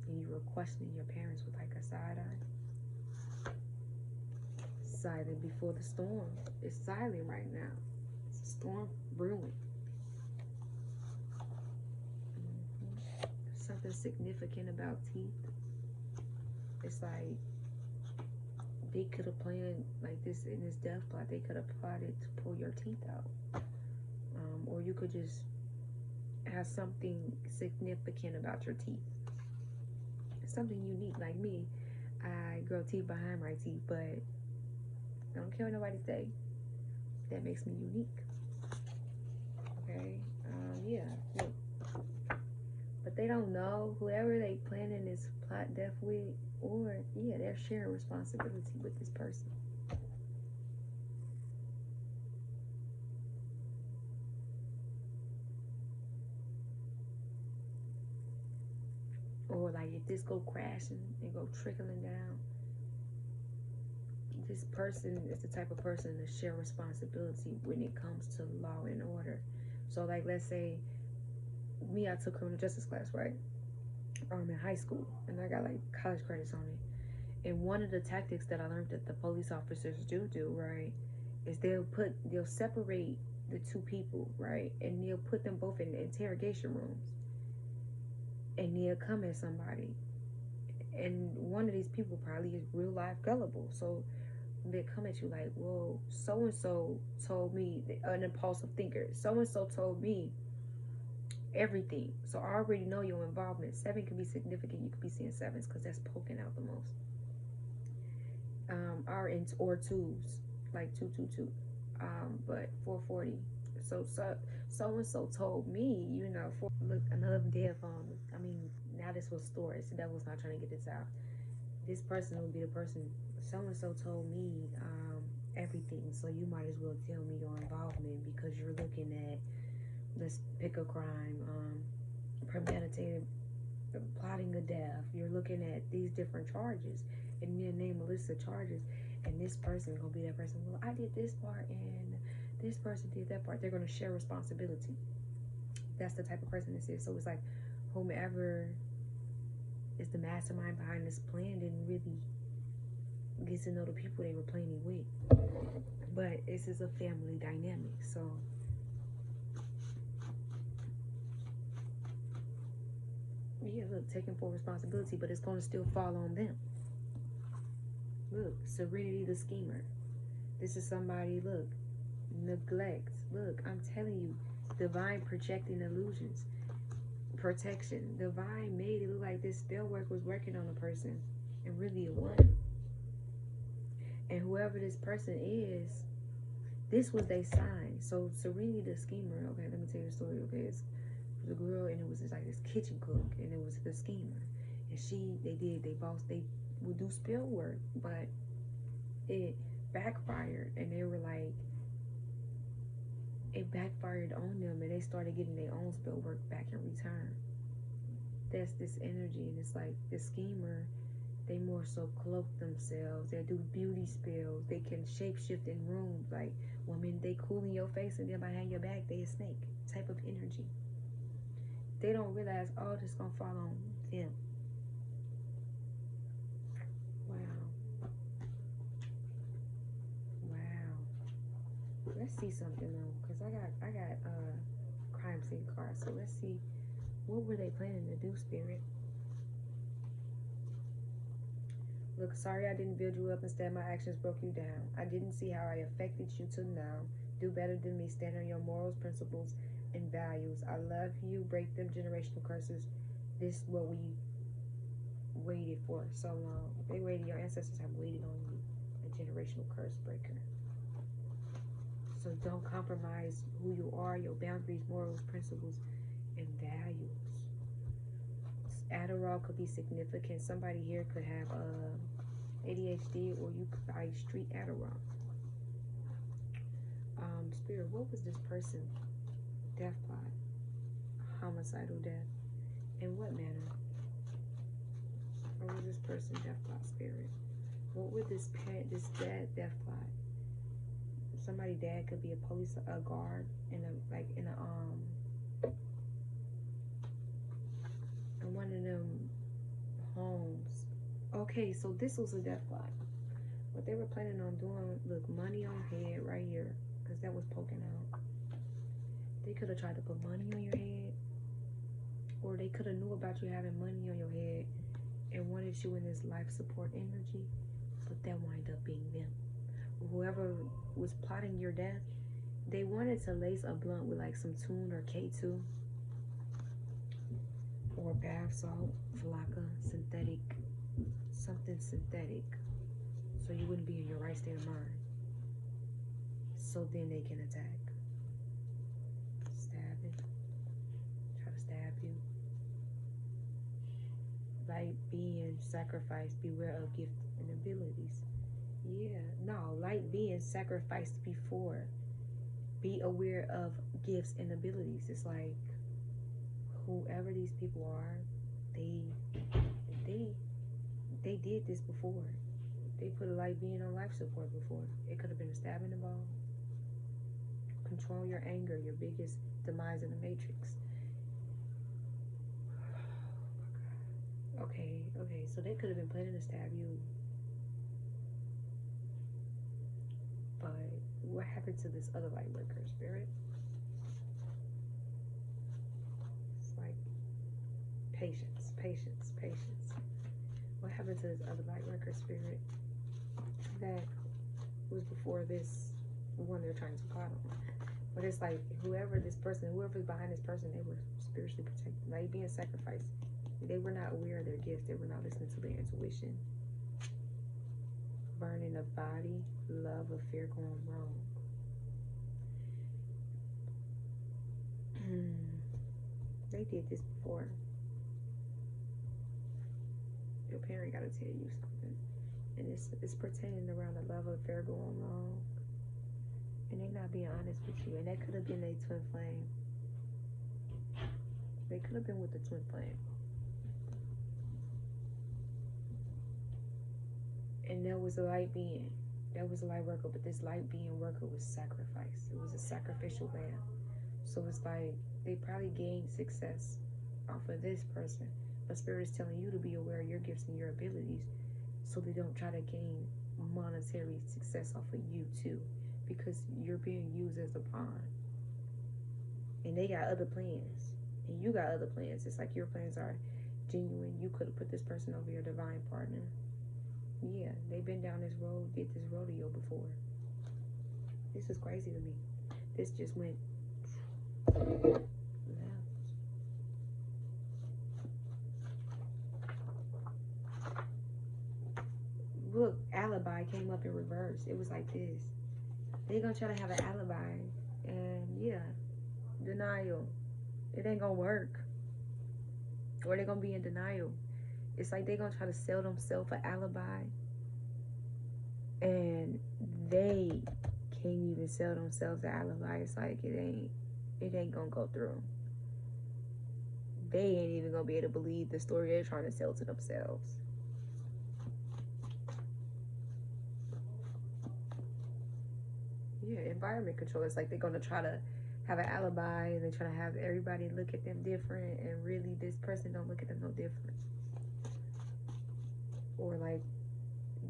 And you were questioning your parents with like a side eye. Silent before the storm. It's silent right now. It's a storm brewing. Something significant about teeth. It's like they could have planned like this in this death plot. They could have plotted to pull your teeth out. Or you could just have something significant about your teeth. Something unique. Like me, I grow teeth behind my teeth, but I don't care what nobody say. That makes me unique. Okay? Yeah. Look. But they don't know whoever they planning this plot death with, or yeah, they're sharing responsibility with this person. Or like if this go crashing and go trickling down, this person is the type of person to share responsibility when it comes to law and order. So like, let's say me, I took criminal justice class, right? In high school, and I got like college credits on it. And one of the tactics that I learned that the police officers do, right, is they'll separate the two people, right, and they'll put them both in the interrogation rooms, and they'll come at somebody, and one of these people probably is real life gullible, so they come at you like, well, so and so told me, an impulsive thinker, so and so told me everything, so I already know your involvement. 7 can be significant. You could be seeing 7s because that's poking out the most. Or 2s, like 222, but 440. So and so told me, you know. Look, another dead phone. I mean, now this was storage. The devil's not trying to get this out. This person will be the person. So and so told me everything. So you might as well tell me your involvement because you're looking at. Let's pick a crime, premeditated plotting a death. You're looking at these different charges, and then name a list of charges, and this person gonna be that person. Well, I did this part, and this person did that part. They're gonna share responsibility. That's the type of person this is. So it's like whomever is the mastermind behind this plan didn't really get to know the people they were planning with. But this is a family dynamic, so. Yeah, look, taking full responsibility, but it's going to still fall on them. Look, Serenity the schemer. This is somebody, look, neglect. Look, I'm telling you, divine projecting illusions. Protection. Divine made it look like this spell work was working on a person, and really it wasn't. And whoever this person is, this was their sign. So Serenity the schemer, okay, let me tell you the story, okay, it's the girl, and it was just like this kitchen cook, and it was the schemer, and they would do spell work, but it backfired, and they were like, it backfired on them, and they started getting their own spell work back in return. That's this energy, and it's like the schemer, they more so cloak themselves, they do beauty spells, they can shapeshift in rooms, like women, they cool in your face, and then behind your back they a snake type of energy. They don't realize all this gonna fall on them. Wow. Let's see something though, because I got crime scene cards. So let's see What were they planning to do, Spirit? Look, sorry I didn't build you up. Instead, my actions broke you down. I didn't see how I affected you till now. Do better than me. Stand on your morals, principles, and values. I love you. Break them generational curses. This is what we waited for so long. They waited. Your ancestors have waited on you. A generational curse breaker. So don't compromise who you are, your boundaries, morals, principles, and values. Adderall could be significant. Somebody here could have ADHD, or you could buy street Adderall. Spirit, what was this person? Death plot, homicidal death. In what manner? What was this person death plot, Spirit? What would this dad death plot? Somebody dad could be a police, a guard in one of them homes. Okay, so this was a death plot. What they were planning on doing, look, money on your head right here, because that was poking out. They could have tried to put money on your head, or they could have knew about you having money on your head and wanted you in this life support energy, but that wind up being them. Whoever was plotting your death, they wanted to lace a blunt with like some tune or K2 or bath salt, flocka, synthetic, something synthetic, so you wouldn't be in your right state of mind. So then they can attack. Stab it. Try to stab you. Light being sacrificed, beware of gift and abilities. Yeah, no, light being sacrificed before. Be aware of gifts and abilities. It's like whoever these people are, they did this before. They put a light being on life support before. It could have been a stab in the ball. Control your anger, your biggest demise in the matrix. Okay, so they could have been planning to stab you. But what happened to this other light worker, Spirit? It's like patience. What happened to this other light worker, Spirit, that was before this one they're trying to plot on? But it's like whoever's behind this person, they were spiritually protected, like being sacrificed. They were not aware of their gifts. They were not listening to their intuition. Burning of body, love of fear going wrong. They did this before. Your parent got to tell you something. And it's pretending around the love of fear going wrong. And they're not being honest with you. And that could have been their twin flame. They could have been with the twin flame. And there was a light being. That was a light worker. But this light being worker was sacrificed. It was a sacrificial lamb. So it's like they probably gained success off of this person. But Spirit is telling you to be aware of your gifts and your abilities, so they don't try to gain monetary success off of you too, because you're being used as a pawn. And they got other plans, and you got other plans. It's like your plans are genuine. You could have put this person over your divine partner. Yeah, they've been down this road, did this rodeo before. This is crazy to me. This just went left. Look, alibi came up in reverse. It was like this. They're gonna try to have an alibi, and yeah, denial. It ain't gonna work. Or they're gonna be in denial. It's like they're gonna try to sell themselves an alibi, and they can't even sell themselves an alibi. It's like it ain't gonna go through. They ain't even gonna be able to believe the story they're trying to sell to themselves. Yeah, environment control. It's like they're gonna try to have an alibi, and they're trying to have everybody look at them different, and really this person don't look at them no different. Or like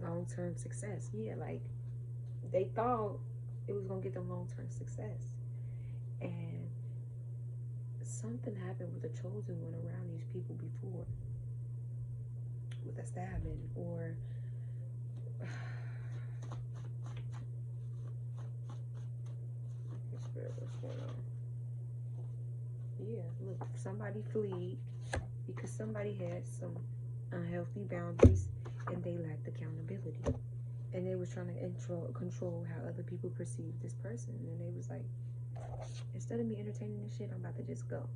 long-term success. Yeah, like they thought it was gonna get them long-term success, and something happened with the chosen one around these people before, with a stabbing, or what's going on? Yeah, look, somebody fled because somebody had some unhealthy boundaries and they lacked accountability. And they was trying to control how other people perceive this person. And they was like, instead of me entertaining this shit, I'm about to just go.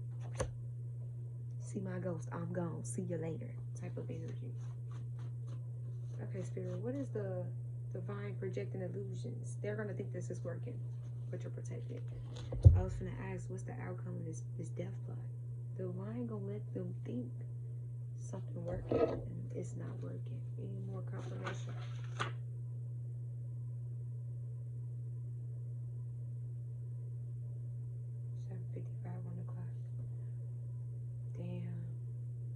See my ghost, I'm gone. See you later. Type of energy. Okay, Spirit, what is the divine projecting illusions? They're going to think this is working, but you're protected. I was going to ask, what's the outcome of this death plot? The divine going to let them think something working, and it's not working. Any more confirmation? 7:55 on the clock. Damn.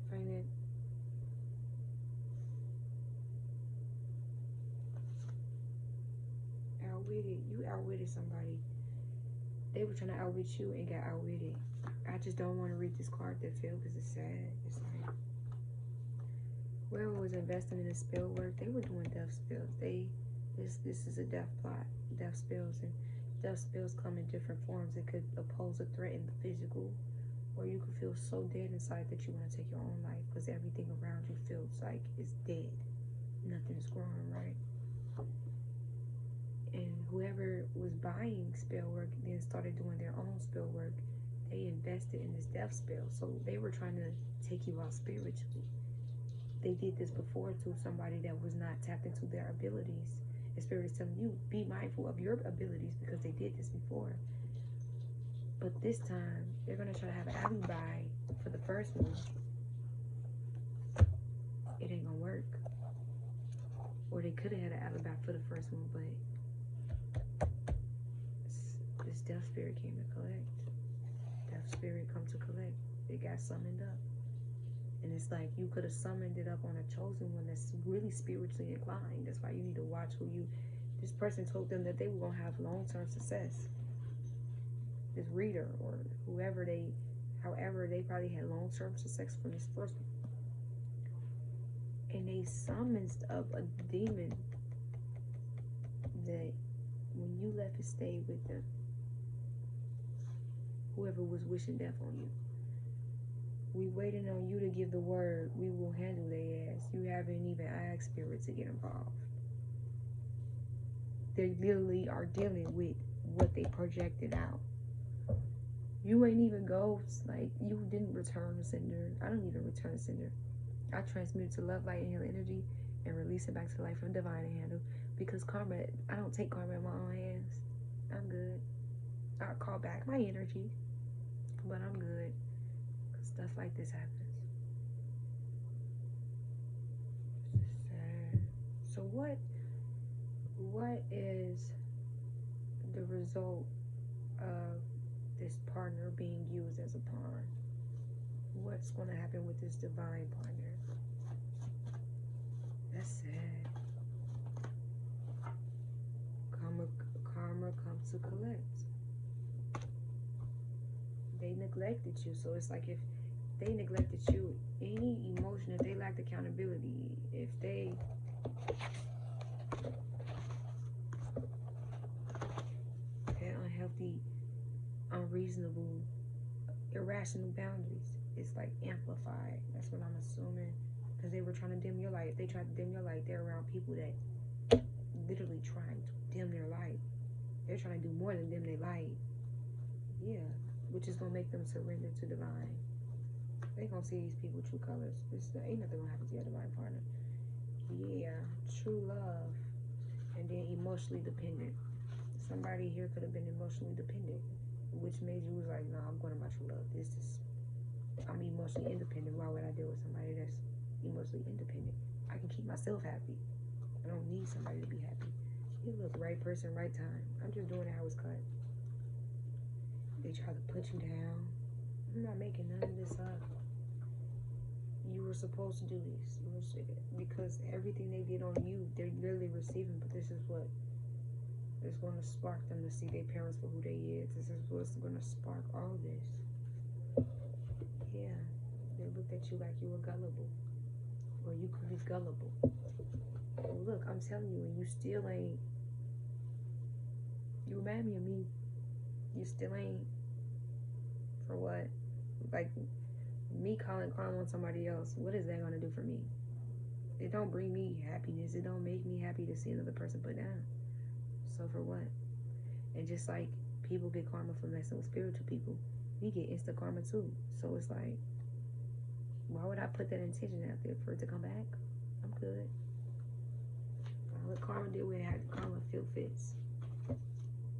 Pregnant. Outwitted. You outwitted somebody. They were trying to outwit you and got outwitted. I just don't want to read this card that fell because it's sad. It's like, whoever was investing in the spell work, they were doing death spells. This is a death plot. Death spells, and death spells come in different forms. It could oppose a threat in the physical, or you could feel so dead inside that you want to take your own life because everything around you feels like it's dead. Nothing is growing right. And whoever was buying spell work then started doing their own spell work. They invested in this death spell. So they were trying to take you out spiritually. They did this before to somebody that was not tapped into their abilities. And Spirit is telling you, be mindful of your abilities because they did this before. But this time, they're going to try to have an alibi for the first one. It ain't going to work. Or they could have had an alibi for the first one, but this death spirit came to collect. Death spirit come to collect. It got summoned up. And it's like you could have summoned it up on a chosen one that's really spiritually inclined. That's why you need to watch who you... This person told them that they were going to have long-term success. This reader or whoever however, they probably had long-term success from this first one. And they summoned up a demon that when you left it stayed with them. Whoever was wishing death on you. We waiting on you to give the word. We will handle their ass. You haven't even asked spirit to get involved. They literally are dealing with what they projected out. You ain't even ghosts. Like, you didn't return the sender. I don't even return the sender. I transmute it to love, light, and healing energy and release it back to life from divine and handle. Because karma, I don't take karma in my own hands. I'm good. I'll call back my energy. But I'm good. Because stuff like this happens. It's sad. So what is the result of this partner being used as a pawn? What's going to happen with this divine partner? That's sad. Karma comes to collect. They neglected you. So it's like if they neglected you, any emotion, if they lacked accountability, if they had unhealthy, unreasonable, irrational boundaries, it's like amplified. That's what I'm assuming. Because they were trying to dim your light. If they tried to dim your light, they're around people that literally trying to dim their light. They're trying to do more than dim their light. Yeah. Which is going to make them surrender to divine. They're going to see these people true colors. Ain't nothing going to happen to your divine partner. Yeah. True love. And then emotionally dependent. Somebody here could have been emotionally dependent. Which made you was like, nah, I'm going to my true love. I'm emotionally independent. Why would I deal with somebody that's emotionally independent? I can keep myself happy. I don't need somebody to be happy. You look, right person, right time. I'm just doing it how it's cut. They try to put you down. I'm not making none of this up. You were supposed to do this. Because everything they did on you, they're literally receiving. But this is what is going to spark them to see their parents for who they is. This is what's going to spark all this. Yeah, they looked at you like you were gullible, or you could be gullible. Well, look, I'm telling you, and you still ain't. You remind me of me. You still ain't. For what? Like, me calling karma on somebody else, what is that going to do for me? It don't bring me happiness. It don't make me happy to see another person put down. So for what? And just like people get karma for messing with spiritual people, we get instant karma too. So it's like, why would I put that intention out there for it to come back? I'm good. I'll let karma deal with it how karma feel fits.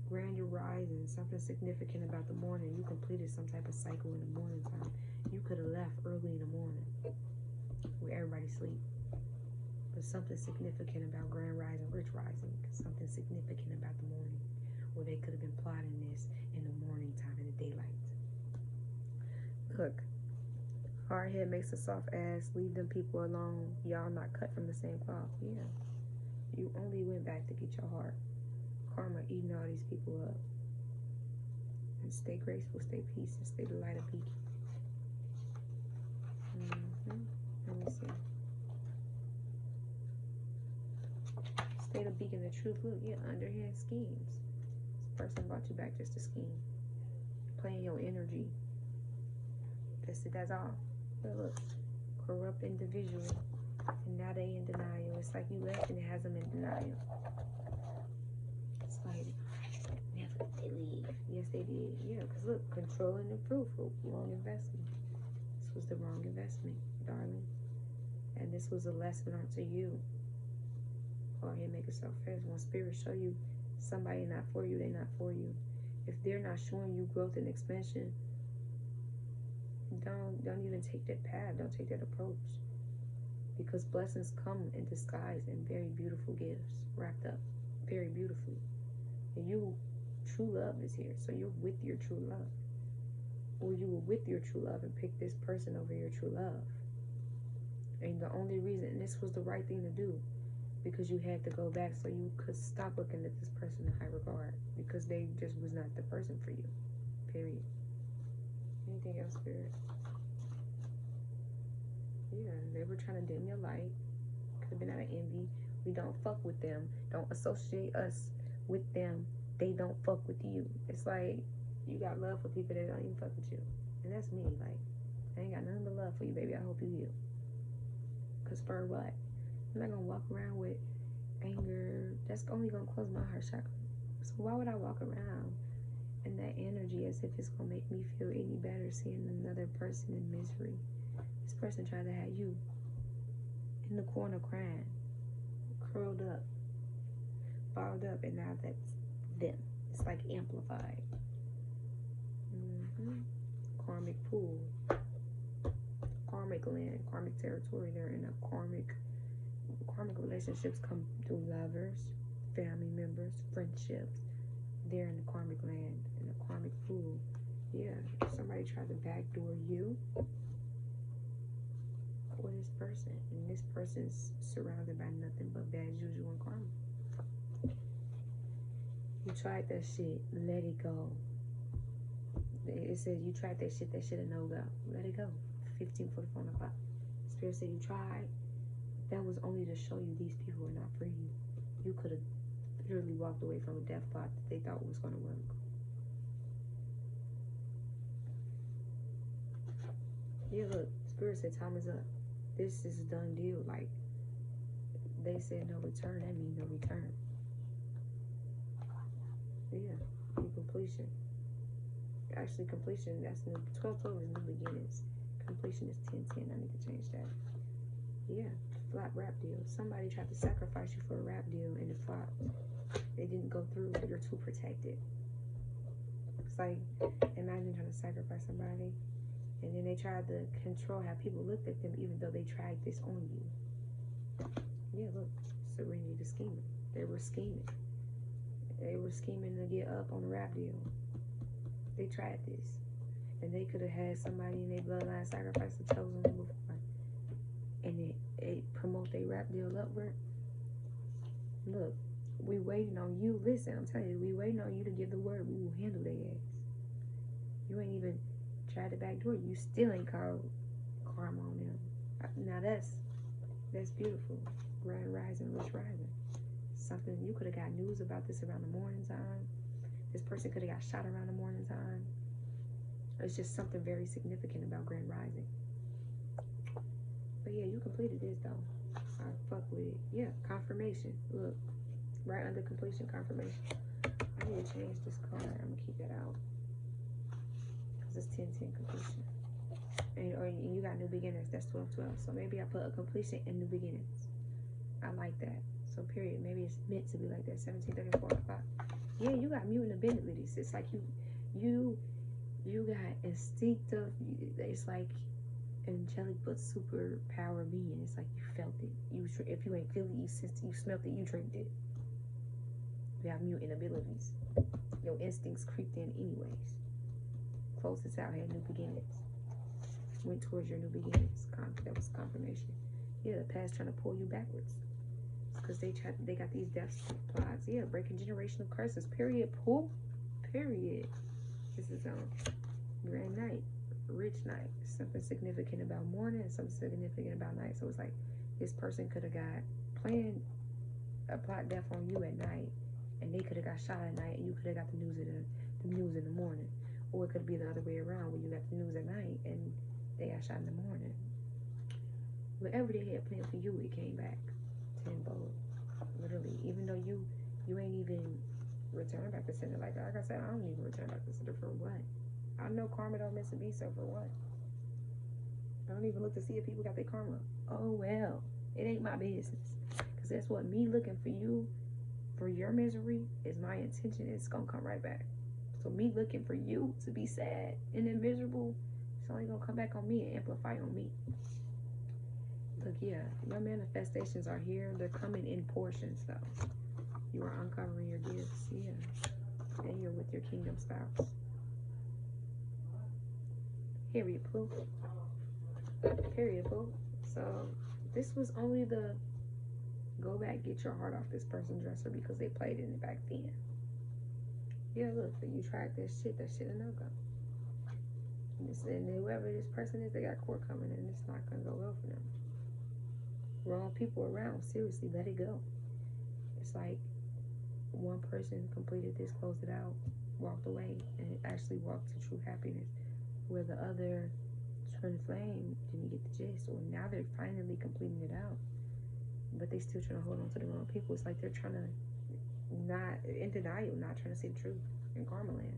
Grand your rising, something significant about the morning. You completed some type of cycle in the morning time. You could have left early in the morning where everybody sleep. But something significant about grand rising, rich rising. Something significant about the morning. Or they could have been plotting this in the morning time, in the daylight. Look, hard head makes a soft ass. Leave them people alone. Y'all not cut from the same cloth. Yeah. You only went back to get your heart. Karma eating all these people up. And stay graceful, stay peace, and stay the light of beacon. Let me see. Stay the beacon of truth. Look, yeah, underhand schemes. This person brought you back just to scheme. Playing your energy. That's it, that's all. But look, corrupt individual. And now they in denial. It's like you left and it has them in denial. It's like, never did they leave. Yes, they did. Yeah, because look, controlling the proof. Wrong investment. This was the wrong investment, darling. And this was a lesson onto you. Or here, make yourself fast. When spirit show you somebody not for you, they not for you. If they're not showing you growth and expansion, don't even take that path. Don't take that approach. Because blessings come in disguise in very beautiful gifts, wrapped up very beautifully. And you, true love is here. So you're with your true love. Or you were with your true love and picked this person over your true love. And the only reason, and this was the right thing to do, because you had to go back so you could stop looking at this person in high regard. Because they just was not the person for you. Period. Anything else, Spirit? Yeah, they were trying to dim your light. Could have been out of envy. We don't fuck with them. Don't associate us with them. They don't fuck with you. It's like you got love for people that don't even fuck with you. And that's me. Like, I ain't got nothing but love for you, baby. I hope you heal. Because for what? I'm not going to walk around with anger. That's only going to close my heart chakra. So why would I walk around in that energy as if it's going to make me feel any better seeing another person in misery? This person tried to have you in the corner crying, curled up, balled up, and now that's them. It's like amplified. Karmic pool, karmic land, karmic territory. They're in a karmic relationships come through lovers, family members, friendships. They're in the karmic land, in the karmic pool. Yeah, somebody tried to backdoor you or this person, and this person's surrounded by nothing but bad juju and karma. You tried that shit, let it go. It says you tried that shit a no-go. Let it go. 15:44 o'clock. Spirit said you tried. That was only to show you these people are not for you. You could have literally walked away from a death plot that they thought was going to work. Yeah, look, Spirit said time is up. This is a done deal. Like, they said no return, that means no return. Yeah, completion. Actually, completion, that's new. 12/12 is new beginnings. Completion is 10/10. I need to change that. Yeah, flat rap deal. Somebody tried to sacrifice you for a rap deal and it flopped. They didn't go through. You're too protected. It's like, imagine trying to sacrifice somebody and then they tried to control how people looked at them even though they tried this on you. Yeah, look, serenity to scheming. They were scheming. They were scheming to get up on the rap deal. They tried this. And they could have had somebody in their bloodline sacrifice the chosen one before. And it promote their rap deal upward. Look, we waiting on you. Listen, I'm telling you, we waiting on you to give the word. We will handle their ass. You ain't even try tried to backdoor you, still ain't called karma on them. Now that's beautiful. Grand rising, rich rising. Something you could have got news about this around the morning time. This person could have got shot around the morning time. It's just something very significant about grand rising. But yeah, you completed this though. I fuck with it. Yeah, confirmation. Look, right under completion, confirmation. I need to change this card. I'm gonna keep that out because it's 10-10 completion. And you got new beginners. That's 12-12. So maybe I put a completion and new beginnings. I like that. So period. Maybe it's meant to be like that. 17-34 o'clock. Yeah, you got mutant abilities. It's like you got instinctive. It's like angelic but superpower being. It's like you felt it. If you ain't feel it, you sensed it, you smelt it, you dreamed it. You have mutant abilities. Your instincts creeped in anyways. Closest out had new beginnings. Went towards your new beginnings. That was confirmation. Yeah, the past trying to pull you backwards. Because they got these death plots. Yeah, breaking generational curses. Period. Pull. Period. This is grand night. Rich night. Something significant about morning and something significant about night. So it's like this person could have got planned a plot death on you at night, and they could have got shot at night, and you could have got the news in the morning. Or it could be the other way around, where you got the news at night and they got shot in the morning. Whatever they had planned for you, it came back tenfold. Literally, even though you ain't even return back to sender. Like I said, I don't even return back to sender for what? I know karma don't miss a beat, so for what? I don't even look to see if people got their karma. Oh well, it ain't my business. Because that's what me looking for you, for your misery, is my intention. It's gonna come right back. So me looking for you to be sad and then miserable, it's only gonna come back on me and amplify on me. Look, yeah, your manifestations are here. They're coming in portions, though. You are uncovering your gifts, yeah. And you're with your kingdom spouse. Period, poo. Period, poo. So, this was only the go back, get your heart off this person's dresser because they played in it back then. Yeah, look, you tried that shit a no-go. And whoever this person is, they got court coming in. It's not going to go well for them. Wrong people around. Seriously, let it go. It's like one person completed this, closed it out, walked away, and actually walked to true happiness. Where the other twin flame didn't get the gist. Or now they're finally completing it out. But they still trying to hold on to the wrong people. It's like they're trying to not, in denial, not trying to see the truth in karma land.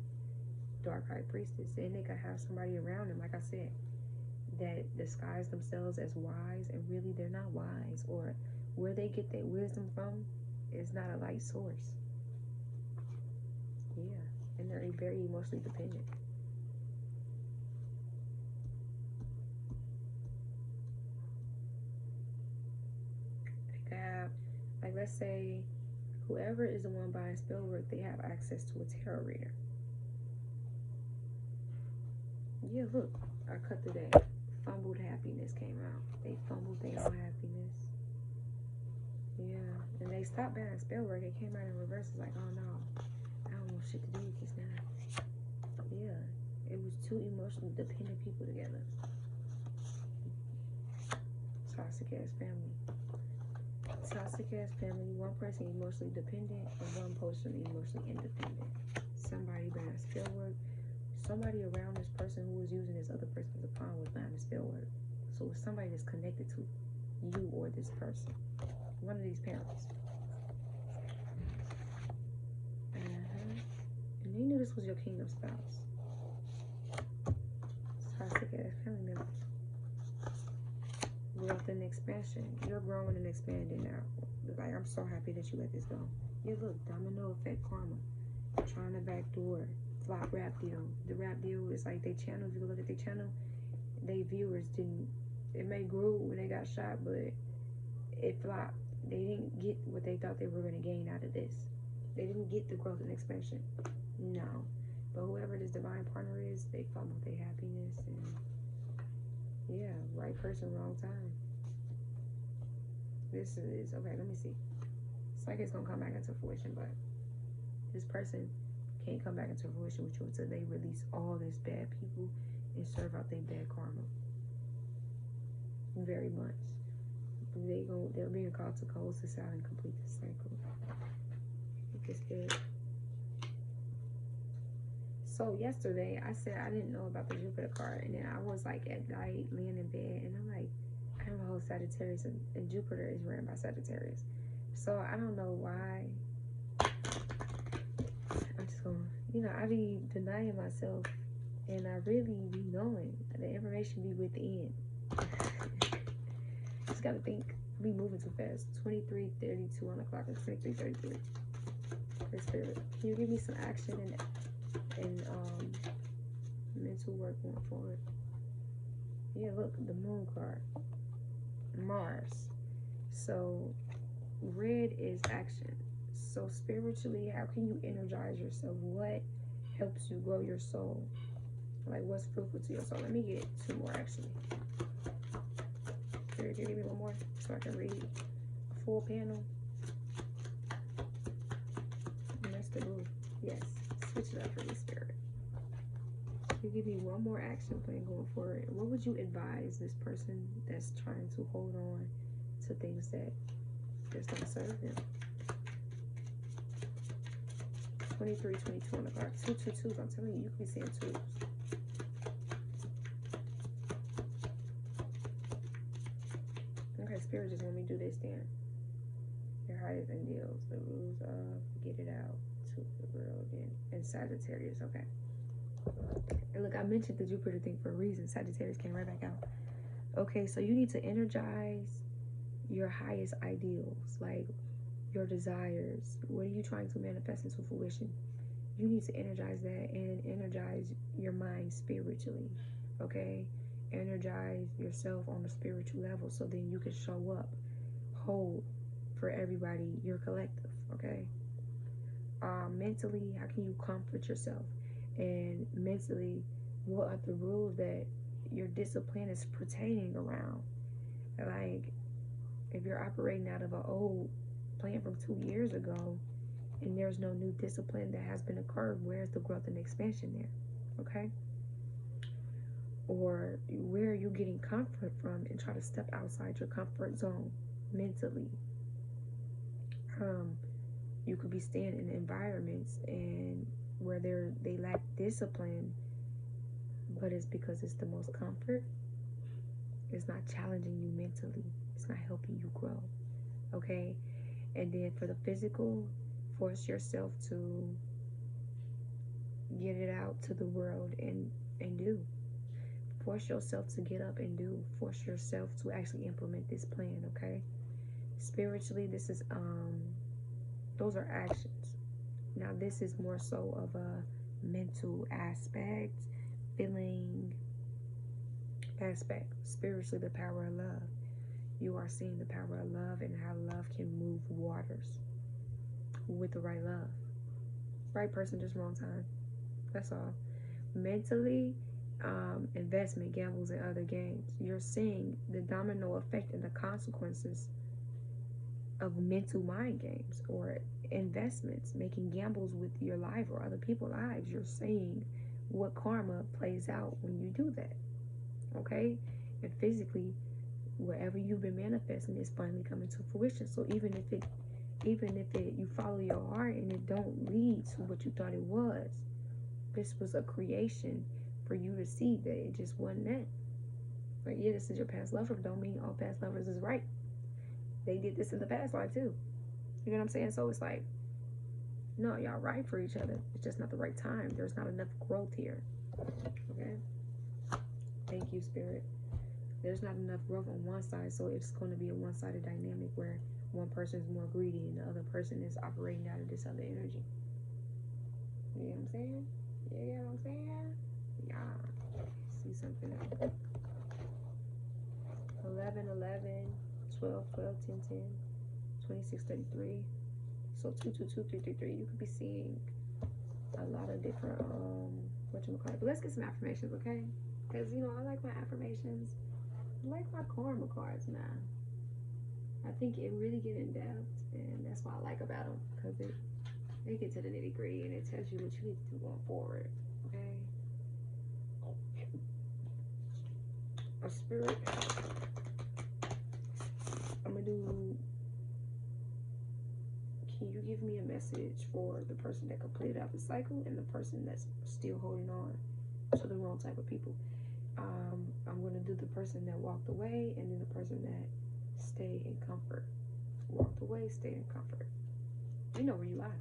Dark high priestess. And they could have somebody around them, like I said, that disguise themselves as wise, and really they're not wise, or where they get their wisdom from is not a light source. Yeah, and they're very emotionally dependent. They could have, like, let's say whoever is the one buying spell work, they have access to a tarot reader. Yeah, look, I cut through that. Fumbled happiness came out. They fumbled their own happiness. Yeah, and they stopped buying spell work. It came out in reverse. It's like, oh no, I don't want shit to do with this now. Yeah, it was two emotionally dependent people together. Toxic ass family. Toxic ass family. One person emotionally dependent and one person emotionally independent. Somebody buying spell work. Somebody around this person who was using this other person as a pawn was buying the spell work. So it's somebody that's connected to you or this person. One of these parents. And they knew this was your kingdom spouse. Toxic ass family members. Growth and expansion. You're growing and expanding now. Like, I'm so happy that you let this go. Yeah, look, domino effect karma. Trying to backdoor. Flop rap deal. The rap deal is like they channel. If you look at their channel, they viewers didn't. It may grow when they got shot, but it flopped. They didn't get what they thought they were going to gain out of this. They didn't get the growth and expansion. No. But whoever this divine partner is, they fumbled their happiness, and yeah, right person, wrong time. This is okay. Let me see. It's like it's gonna come back into fruition, but this person can't come back into fruition with you until they release all this bad people and serve out their bad karma. Very much. They're being called to close this out and complete the cycle. Look at it. So yesterday I said I didn't know about the Jupiter card, and then I was like at night laying in bed, and I'm like, I have a whole Sagittarius, and Jupiter is ran by Sagittarius. So I don't know why. I'm just gonna, I be denying myself, and I really be knowing that the information be within. Just gotta think. I be moving too fast. 23:32 on the clock, and 23:33. Okay, Spirit, can you give me some action and mental work going forward? Yeah, look, the moon card, Mars. So red is action. So spiritually, how can you energize yourself? What helps you grow your soul? Like, what's fruitful to your soul? Let me get two more, actually. Can you give me one more so I can read a full panel? And that's the blue. Yes. Switch it up for me, Spirit. You give me one more action plan going forward. What would you advise this person that's trying to hold on to things that just don't serve them? 23:22 on the clock. 222s. I'm telling you, you can be seeing twos. Okay, Spirit just want me to do this then. Your highest ideals, the rules of get it out to the world and Sagittarius. Okay. And look, I mentioned the Jupiter thing for a reason. Sagittarius came right back out. Okay, so you need to energize your highest ideals, like your desires. What are you trying to manifest into fruition? You need to energize that and energize your mind spiritually. Okay? Energize yourself on a spiritual level so then you can show up whole for everybody, your collective. Okay? Mentally, how can you comfort yourself? And mentally, what are the rules that your discipline is pertaining around? Like, if you're operating out of an old plan from 2 years ago and there's no new discipline that has been occurred, where's the growth and expansion there? Okay? Or where are you getting comfort from, and try to step outside your comfort zone mentally? You could be staying in environments and where they lack discipline, but it's because it's the most comfort. It's not challenging you mentally. It's not helping you grow. Okay? And then for the physical, force yourself to get it out to the world and do. Force yourself to get up and do. Force yourself to actually implement this plan, okay? Spiritually, this is those are actions. Now this is more so of a mental aspect, feeling aspect. Spiritually, the power of love. You are seeing the power of love and how love can move waters with the right love. Right person, just wrong time. That's all. Mentally, investment, gambles, and other games. You're seeing the domino effect and the consequences of mental mind games or investments, making gambles with your life or other people's lives. You're seeing what karma plays out when you do that. Okay? And physically, wherever you've been manifesting is finally coming to fruition. So even if you follow your heart and it don't lead to what you thought it was, this was a creation for you to see that it just wasn't that. Like, yeah, this is your past lover, but don't mean all past lovers is right. They did this in the past life too. You know what I'm saying? So it's like, no, y'all right for each other. It's just not the right time. There's not enough growth here. Okay? Thank you, Spirit. There's not enough growth on one side, so it's going to be a one-sided dynamic where one person is more greedy and the other person is operating out of this other energy. You know what I'm saying? Yeah, you know what I'm saying? Yeah. See something else. 11, 11, 12, 12, 10, 10, 26, 33. So 2, 2, 2, 3, 3, 3. You could be seeing a lot of different, whatchamacallit. But let's get some affirmations, okay? Because, I like my affirmations. I like my karma cards, man. I think it really get in depth, and that's what I like about them, because they get to the nitty gritty and it tells you what you need to do going forward. Okay. A spirit. I'm going to do... Can you give me a message for the person that completed out the cycle and the person that's still holding on to the wrong type of people? I'm going to do the person that walked away and then the person that stayed in comfort. Walked away, stayed in comfort. You know where you are.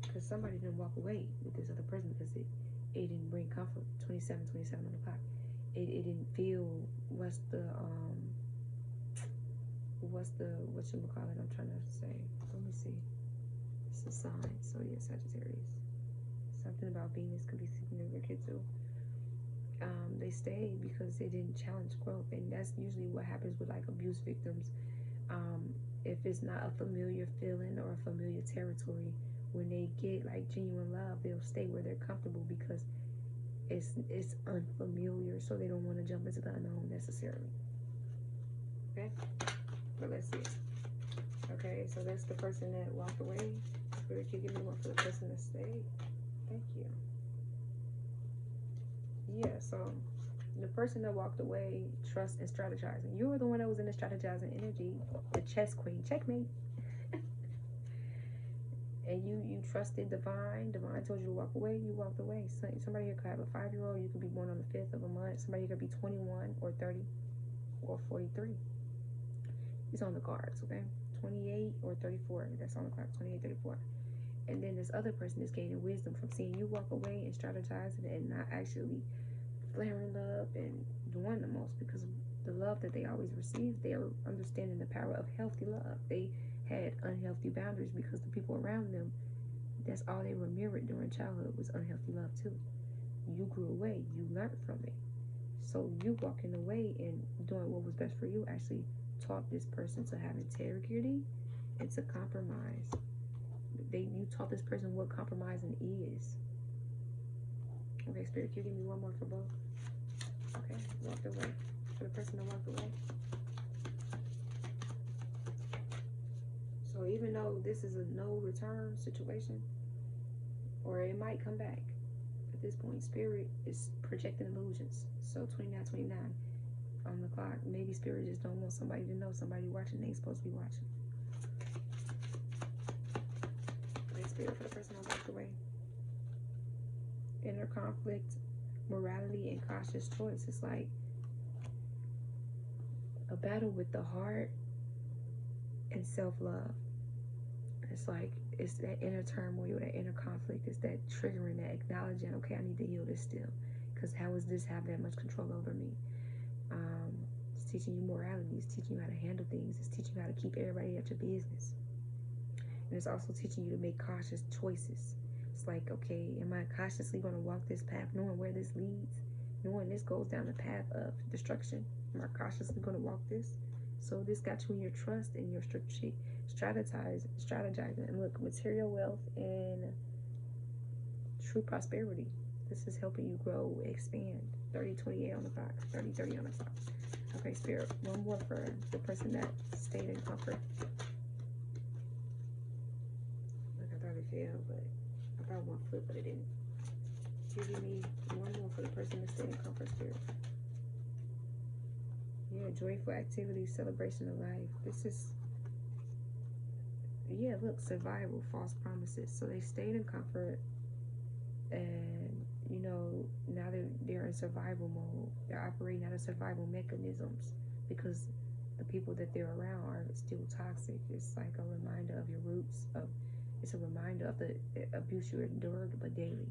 Because somebody didn't walk away with this other person because it didn't bring comfort. 27 on the clock. It didn't feel, whatchamacallit I'm trying to say. Let me see. It's a sign. So yeah, Sagittarius. Something about Venus could be significant too. They stayed because they didn't challenge growth, and that's usually what happens with like abuse victims. If it's not a familiar feeling or a familiar territory, when they get like genuine love, they'll stay where they're comfortable because it's unfamiliar, so they don't want to jump into the unknown necessarily. Okay, but let's see. Okay, so that's the person that walked away. Spirit, can you give me one for the person that stayed? Thank you. Yeah, so the person that walked away, trust and strategizing. You were the one that was in the strategizing energy, the chess queen, checkmate. And you trusted divine. Divine told you to walk away, you walked away. So, somebody here could have a 5-year-old, you could be born on the 5th of a month. Somebody here could be 21 or 30 or 43. It's on the cards, okay? 28 or 34, that's on the clock, 28, 34. And then this other person is gaining wisdom from seeing you walk away and strategizing and not actually flaring love and doing the most, because the love that they always received, they are understanding the power of healthy love. They had unhealthy boundaries because the people around them, that's all they were mirrored during childhood was unhealthy love too. You grew away, you learned from it. So you walking away and doing what was best for you actually taught this person to have integrity and to compromise. You taught this person what compromising is. Okay, Spirit, can you give me one more for both? Okay, walked away. For the person that walked away. So even though this is a no return situation, or it might come back, at this point, Spirit is projecting illusions. So 29 on the clock. Maybe Spirit just don't want somebody to know somebody watching they ain't supposed to be watching. Okay, Spirit, for the person that walked away. Inner conflict, morality, and cautious choice. It's like a battle with the heart and self-love. It's like, it's that inner turmoil, that inner conflict. It's that triggering, that acknowledging, okay, I need to heal this still. Because how does this have that much control over me? It's teaching you morality. It's teaching you how to handle things. It's teaching you how to keep everybody at your business. And it's also teaching you to make cautious choices. It's like, okay, am I cautiously going to walk this path, knowing where this leads, knowing this goes down the path of destruction? Am I cautiously going to walk this? So this got you in your trust and your strategizing. And look, material wealth and true prosperity. This is helping you grow, expand. 30-28 on the clock. 30-30 on the clock. Okay, Spirit, one more for the person that stayed in comfort. Look, I thought it failed, but I thought one flip, but it didn't. You give me one more for the person that stayed in comfort, Spirit. Yeah, joyful activity, celebration of life. This is, yeah, look, survival, false promises. So they stayed in comfort, and you know, now they're in survival mode. They're operating out of survival mechanisms because the people that they're around are still toxic. It's like a reminder of your roots. It's a reminder of the abuse you endured, but daily.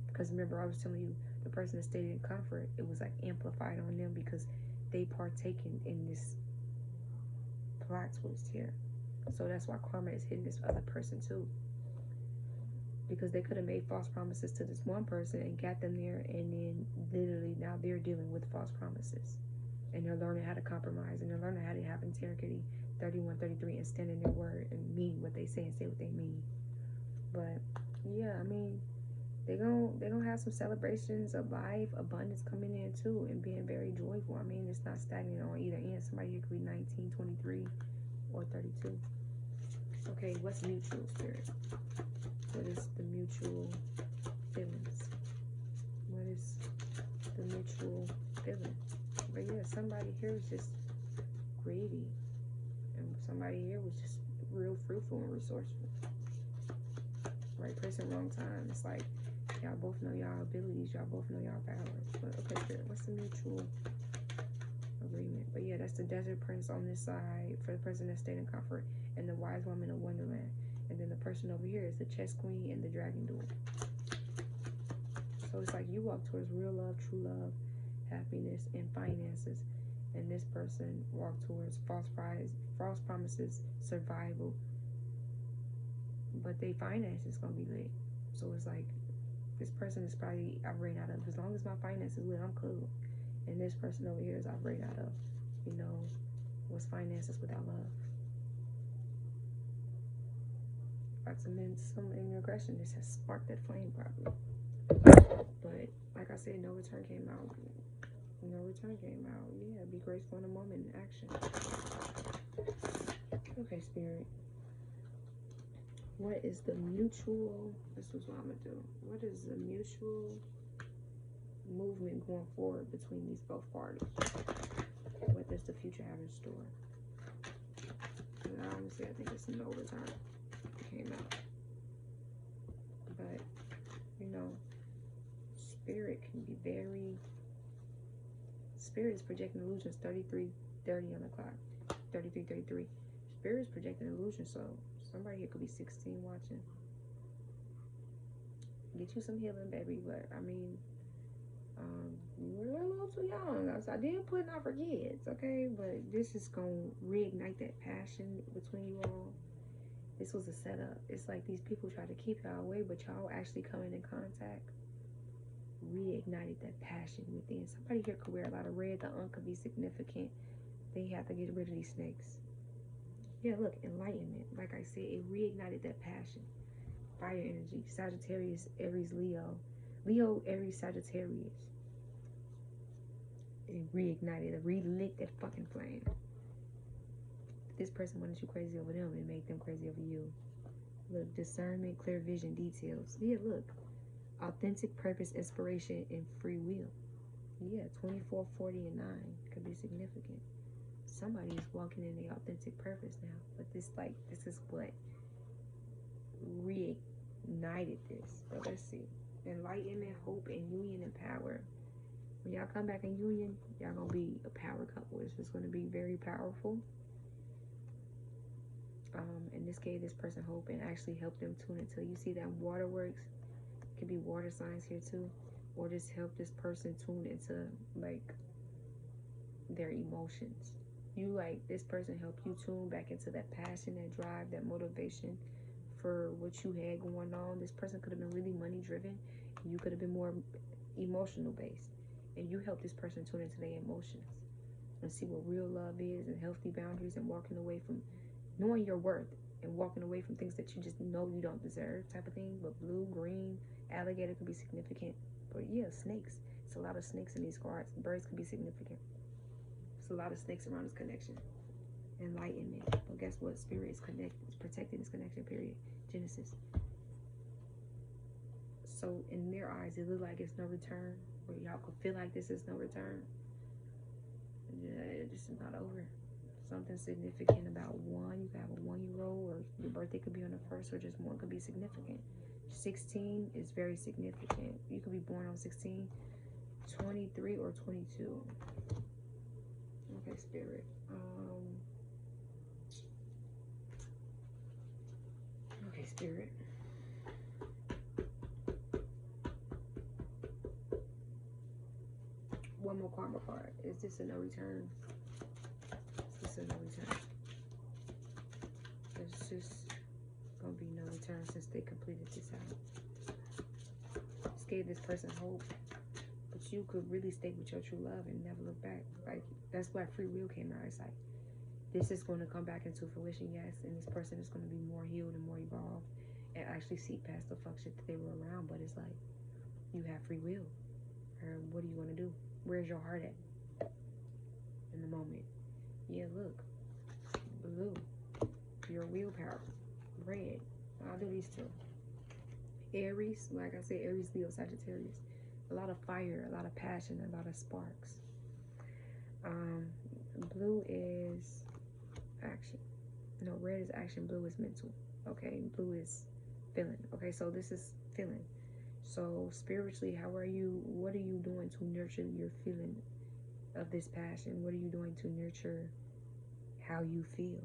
Because remember, I was telling you, the person that stayed in comfort, it was like amplified on them because they partaken in this plot twist here. So that's why karma is hitting this other person too. Because they could have made false promises to this one person and got them there, and then literally now they're dealing with false promises. And they're learning how to compromise, and they're learning how to have integrity, 31, 33, and stand in their word and mean what they say and say what they mean. But yeah, I mean, they're gonna have some celebrations of life, abundance coming in too, and being very joyful. I mean, it's not stagnant on either end. Somebody here could be 19, 23, or 32. Okay, what's mutual, Spirit? What is the mutual feelings? What is the mutual here was just greedy. And somebody here was just real fruitful and resourceful. Right person, wrong time. It's like, y'all both know y'all abilities. Y'all both know y'all powers. But okay, Spirit, what's the mutual agreement? But yeah, that's the Desert Prince on this side for the person that stayed in comfort. And the Wise Woman of Wonderland. And then the person over here is the Chess Queen and the Dragon Duel. So it's like you walk towards real love, true love, happiness, and finances. And this person walked towards false promises, survival. But they finances gonna be lit. So it's like this person is probably operating out of, as long as my finances lit, I'm cool. And this person over here is operating out of, you know, what's finances without love? Got some inner aggression. This has sparked that flame probably. But like I said, no return came out. No return came out. Yeah, be graceful in a moment in action. Okay, Spirit. What is the mutual, this is what I'm going to do. What is the mutual movement going forward between these both parties? What does the future have in store? And honestly, I think it's no return came out. But, you know, Spirit can be very, Spirit is projecting illusions. 33:30 on the clock. 33:33. Spirit is projecting illusions, so somebody here could be 16 watching. Get you some healing, baby. But I mean, you were a little too young. I did put not for kids, okay? But this is gonna reignite that passion between you all. This was a setup. It's like these people try to keep y'all away, but y'all actually coming in contact. Reignited that passion within. Somebody here could wear a lot of red. The could be significant. They have to get rid of these snakes. Yeah, look, enlightenment. Like I said, it reignited that passion. Fire energy. Sagittarius, Aries, Leo. Leo, Aries, Sagittarius. It reignited, it relit that fucking flame. This person wanted you crazy over them and made them crazy over you. Look, discernment, clear vision, details. Yeah, look. Authentic purpose, inspiration, and free will. Yeah, 24, 40, and 9 could be significant. Somebody is walking in their authentic purpose now. But this is what reignited this. But let's see. Enlightenment, hope, and union and power. When y'all come back in union, y'all gonna be a power couple. It's just gonna be very powerful. And this gave this person hope and actually helped them tune into. You see that waterworks? It could be water signs here too. Or just help this person tune into like their emotions. You like this person help you tune back into that passion, that drive, that motivation for what you had going on. This person could have been really money driven. You could have been more emotional based. And you help this person tune into their emotions and see what real love is and healthy boundaries and walking away from knowing your worth and walking away from things that you just know you don't deserve type of thing. But blue, green, alligator could be significant. But yeah, snakes. It's a lot of snakes in these cards. Birds could be significant. It's a lot of snakes around this connection. Enlightenment. But guess what? Spirit is connected. It's protecting this connection, period. Genesis. So in their eyes, it looks like it's no return. Or y'all could feel like this is no return. Yeah, this is not over. Something significant about one. You could have a 1-year-old, or your birthday could be on the 1st, or just one could be significant. 16 is very significant. You could be born on 16, 23, or 22. Okay, Spirit. Okay, Spirit. One more karma card. Is this a no return? Is this a no return? It's just gonna be no return since they completed this out. This gave this person hope, but you could really stay with your true love and never look back. Like, that's why free will came out. It's like, this is going to come back into fruition, yes, and this person is going to be more healed and more evolved and actually see past the fuck shit that they were around. But it's like, you have free will. Or what do you want to do? Where's your heart at in the moment? Yeah, look. Blue. Your willpower. Red. I'll do these two. Aries. Like I said, Aries, Leo, Sagittarius. A lot of fire, a lot of passion, a lot of sparks. Blue is action. No, red is action. Blue is mental. Okay, blue is feeling. Okay, so this is feeling. So spiritually, how are you? What are you doing to nurture your feeling of this passion? What are you doing to nurture how you feel?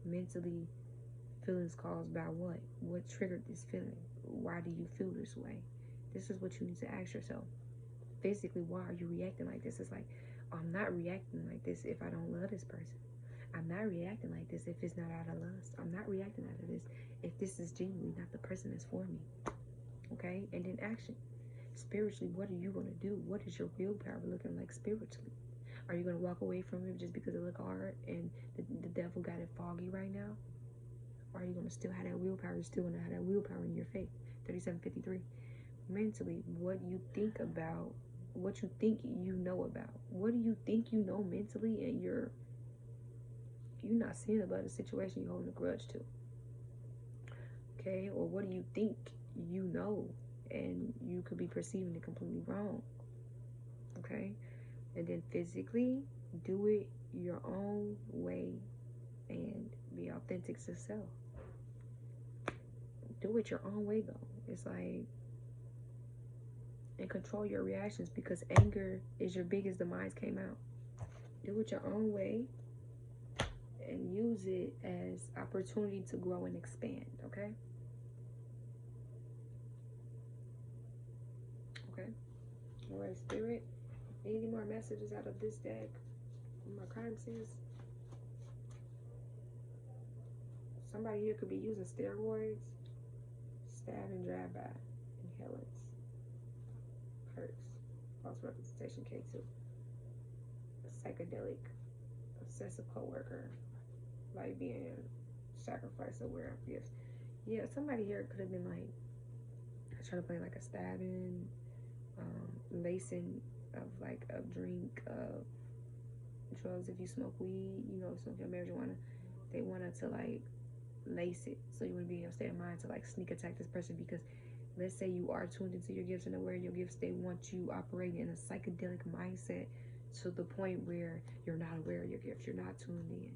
Mentally, feelings caused by what? What triggered this feeling? Why do you feel this way? This is what you need to ask yourself. Physically, why are you reacting like this? It's like, I'm not reacting like this if I don't love this person. I'm not reacting like this if it's not out of lust. I'm not reacting out of this if this is genuinely not the person that's for me. Okay? And then action. Spiritually, what are you going to do? What is your willpower looking like spiritually? Are you going to walk away from it just because it look hard and the devil got it foggy right now? Or are you going to still have that willpower? You're still going to have that willpower in your faith. 3753. Mentally, what you think about, what you think you know about. What do you think you know mentally, and you're not seeing about the situation you're holding a grudge to? Okay? Or what do you think you know, and you could be perceiving it completely wrong? Okay? And then physically, do it your own way and be authentic to self. Do it your own way, though. It's like, and control your reactions, because anger is your biggest demise came out. Do it your own way and use it as opportunity to grow and expand, okay? Okay. All right, Spirit. Any more messages out of this deck? More currencies. Somebody here could be using steroids, stab and drive-by, inhalants, perks, false representation, K2, a psychedelic, obsessive co-worker, like being sacrificed, aware of gifts. Yeah, somebody here could have been like trying to play like a stabbing, lacing of like a drink of drugs. If you smoke weed, you know, smoke your marijuana, they wanted to like lace it so you wouldn't be in your state of mind to like sneak attack this person, because let's say you are tuned into your gifts and aware of your gifts, they want you operating in a psychedelic mindset to the point where you're not aware of your gifts, you're not tuned in.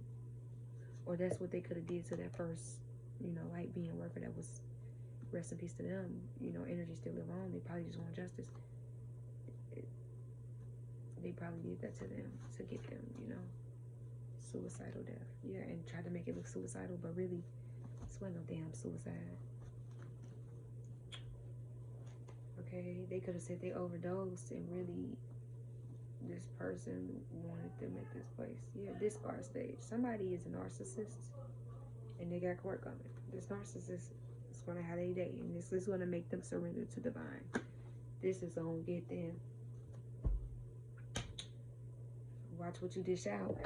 Or that's what they could have did to that first, you know, light being worker that was, rest in peace to them, you know, energy still live on. They probably just want justice. They probably did that to them to get them, you know, suicidal death. Yeah, and tried to make it look suicidal, but really, it's wasn't no damn suicide. Okay, they could have said they overdosed and really this person wanted them at this place. Yeah, discard stage. Somebody is a narcissist and they got court coming. This narcissist is going to have a day, and this is going to make them surrender to divine. This is going to get them. Watch what you dish out.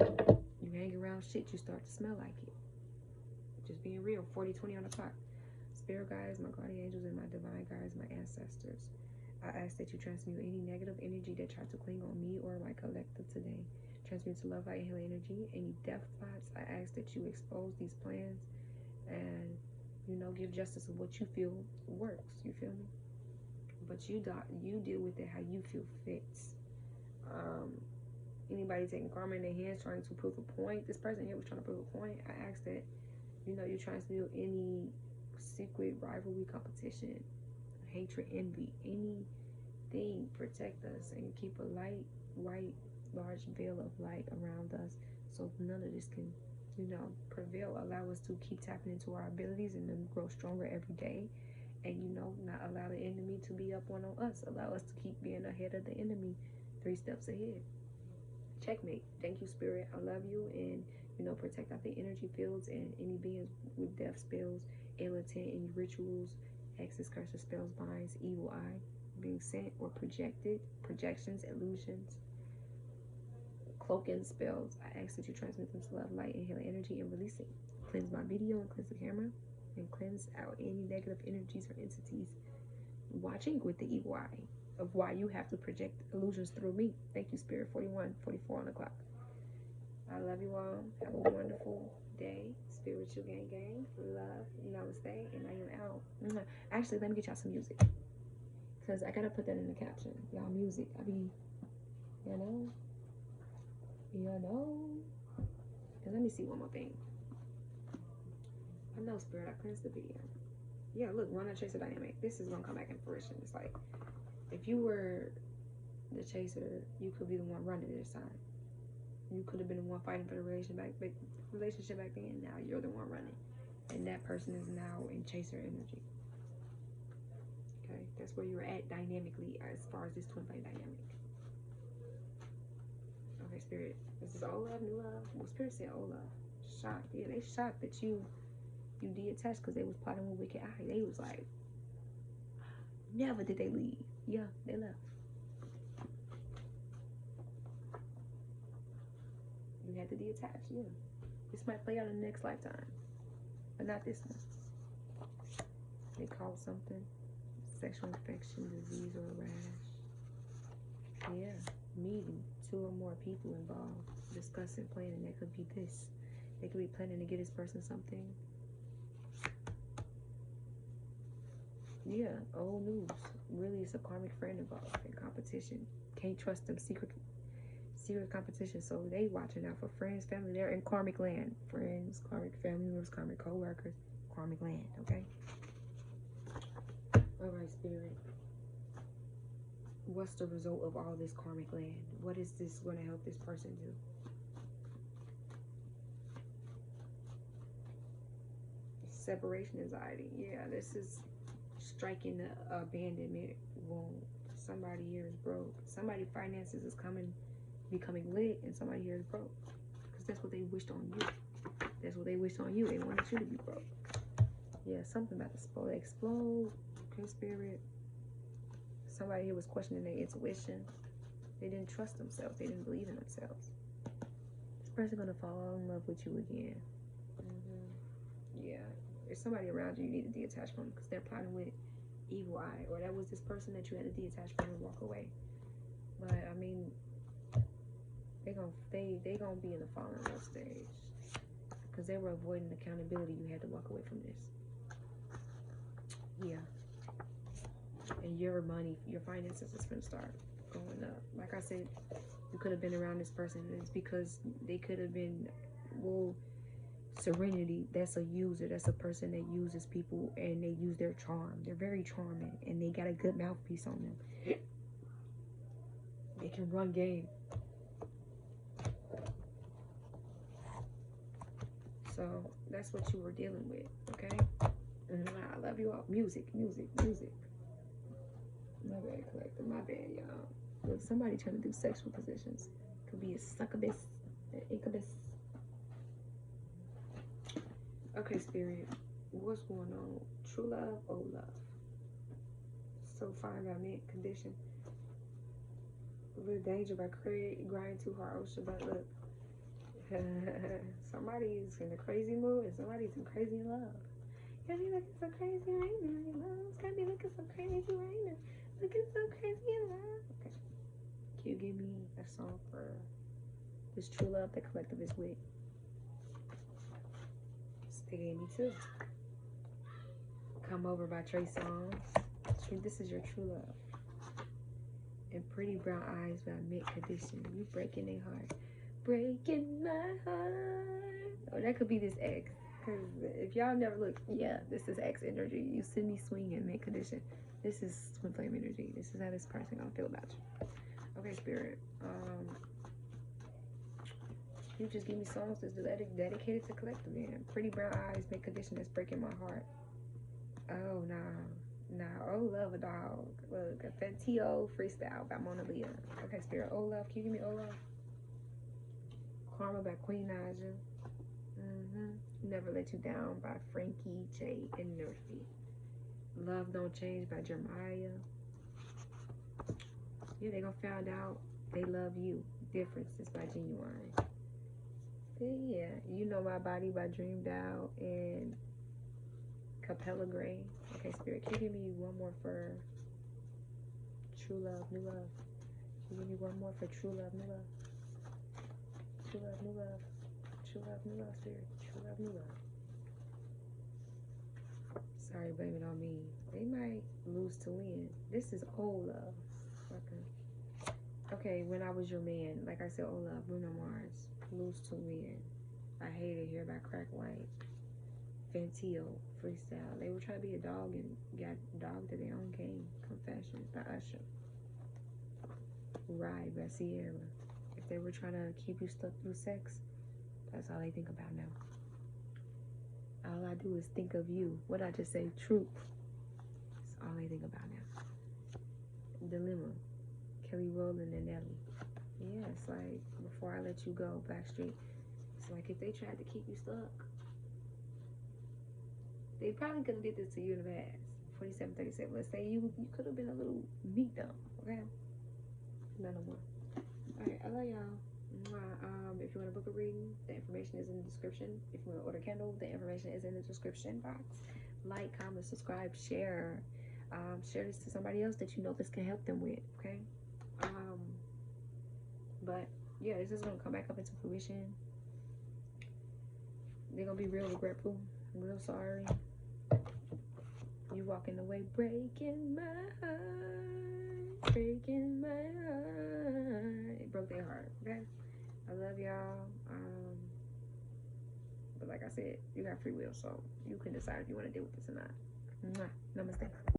You hang around shit, you start to smell like it. Just being real. 40-20 on the clock. Spirit guides, my guardian angels, and my divine guides, my ancestors, I ask that you transmute any negative energy that tried to cling on me or my collective today. Transmute to love, light, and healing energy. Any death plots, I ask that you expose these plans and, you know, give justice of what you feel works. You feel me? But you deal with it how you feel fits. Anybody taking karma in their hands trying to prove a point, this person here was trying to prove a point, I ask that, you know, you transmute any secret rivalry, competition, hatred, envy, anything, protect us and keep a light, white, large veil of light around us so none of this can, you know, prevail. Allow us to keep tapping into our abilities and then grow stronger every day, and, you know, not allow the enemy to be up on us. Allow us to keep being ahead of the enemy, 3 steps ahead. Checkmate. Thank you, Spirit. I love you, and, you know, protect out the energy fields and any beings with death spells, ill intent, any rituals, hexes, curses, spells, binds, evil eye being sent or projected, projections, illusions, cloaking spells. I ask that you transmit them to love, light, and healing energy and release it. Cleanse my video and cleanse the camera and cleanse out any negative energies or entities watching with the evil eye of why you have to project illusions through me. Thank you, Spirit. 41-44 on the clock. I love you all. Have a wonderful day. Spiritual gang. Love. Namaste. And I am out. Actually, let me get y'all some music, because I gotta put that in the caption. Y'all music. I be, you know, You know. And let me see one more thing. I know, Spirit, I cleansed the video. Yeah, look, runner chaser dynamic. This is gonna come back in fruition. It's like, if you were the chaser, you could be the one running this time. You could have been the one fighting for the relationship back then. Now you're the one running, and that person is now in chaser energy. Okay, that's where you're at dynamically as far as this twin flame dynamic. Okay, Spirit, this is old love, new love. Well, Spirit said old love. Shocked. Yeah, they shocked that you detached because they was plotting with wicked eye. They was like, never did they leave. Yeah, they left. You had to detach. Yeah, this might play out in the next lifetime, but not this one. They called something sexual infection, disease, or a rash. Yeah, meeting 2 or more people involved, discussing, planning. That could be this. They could be planning to get this person something. Yeah, old news. Really, it's a karmic friend involved in competition. Can't trust them. Secret competition. So they watching out for friends, family. They're in karmic land. Friends, karmic family members, karmic co-workers, karmic land. Okay. All right, Spirit. What's the result of all this karmic land? What is this going to help this person do? Separation anxiety. Yeah, this is striking the abandonment wound. Somebody here is broke. Somebody finances is becoming lit, and somebody here is broke. Because that's what they wished on you. That's what they wished on you. They wanted you to be broke. Yeah, something about to explode. Okay, Spirit. Somebody here was questioning their intuition. They didn't trust themselves. They didn't believe in themselves. This person gonna fall in love with you again. Yeah. There's somebody around you need to detach from because they're plotting with evil eye. Or that was this person that you had to detach from and walk away. But, I mean, they gonna be in the falling love stage. Because they were avoiding accountability. You had to walk away from this. Yeah. And your money, your finances is going to start going up. Like I said, you could have been around this person. And it's because they could have been, well, Serenity, that's a user. That's a person that uses people and they use their charm. They're very charming and they got a good mouthpiece on them. They can run game. So that's what you were dealing with, okay? I love you all. Music. My bad, collector. My bad, y'all. Look, somebody trying to do sexual positions. Could be a succubus, an incubus. Okay, Spirit. What's going on? True love, old love. So fine by mint condition. With danger by grind too hard, ocean. But look, somebody's in a crazy mood and somebody's in crazy love. You gotta be looking so crazy right now. Your love's gotta be looking so crazy right now. Looking so crazy in love. Okay. Can you give me a song for this true love that collective is with? They gave me too. Come Over by Trey Songz. This is your true love. And Pretty Brown Eyes by Mint Condition. You breaking their heart. Breaking my heart. Or that could be this ex. Because if y'all never look, yeah, this is ex energy. You send me swinging, Mint Condition. This is twin flame energy. This is how this person gonna feel about you. Okay, Spirit. You just give me songs that's dedicated to collective, man. Pretty Brown Eyes, Mint Condition, that's breaking my heart. Oh, nah. Oh, love a dog. Look, a Fentio freestyle by Mona Leo. Okay, Spirit. Oh, love. Can you give me Oh, love? Karma by Queen Naja. Never Let You Down by Frankie J and Nerfy. Love Don't Change by Jeremiah. Yeah, they gonna find out they love you. Differences by Genuine. Yeah, You Know My Body by Dreamed Out and Capella Gray. Okay, Spirit, can you give me one more for True Love, New Love? Can you give me one more for True Love, New Love? True Love, New Love. True Love, New Love, Spirit. True Love, New Love. Sorry, blame it on me. They might lose to win. This is old love. Okay. Okay, when I was your man, like I said, oh love, Bruno Mars, lose to win. I hate it here by Crack White. Fantio, freestyle. They were trying to be a dog and got dogged to their own game. Confessions by Usher. Ride by Sierra. If they were trying to keep you stuck through sex, that's all they think about now. All I do is think of you. What I just say, truth. That's all they think about now. Dilemma. Kelly Rowland and Nelly. Yeah, it's like, before I let you go, Backstreet. It's like, if they tried to keep you stuck, they probably could have did this to you in the past. 4737. Let's say you could have been a little meat dump, okay? None no more. Alright, I love y'all. If you want to book a reading, the information is in the description. If you want to order a candle, the information is in the description box. Like, comment, subscribe, share. Share this to somebody else that you know this can help them with, okay? But yeah, this is gonna come back up into fruition. They're gonna be real regretful. I'm real sorry. You walking away breaking my heart, breaking my heart. It broke their heart, okay? I love y'all. But like I said, you got free will, so you can decide if you want to deal with this or not. Namaste.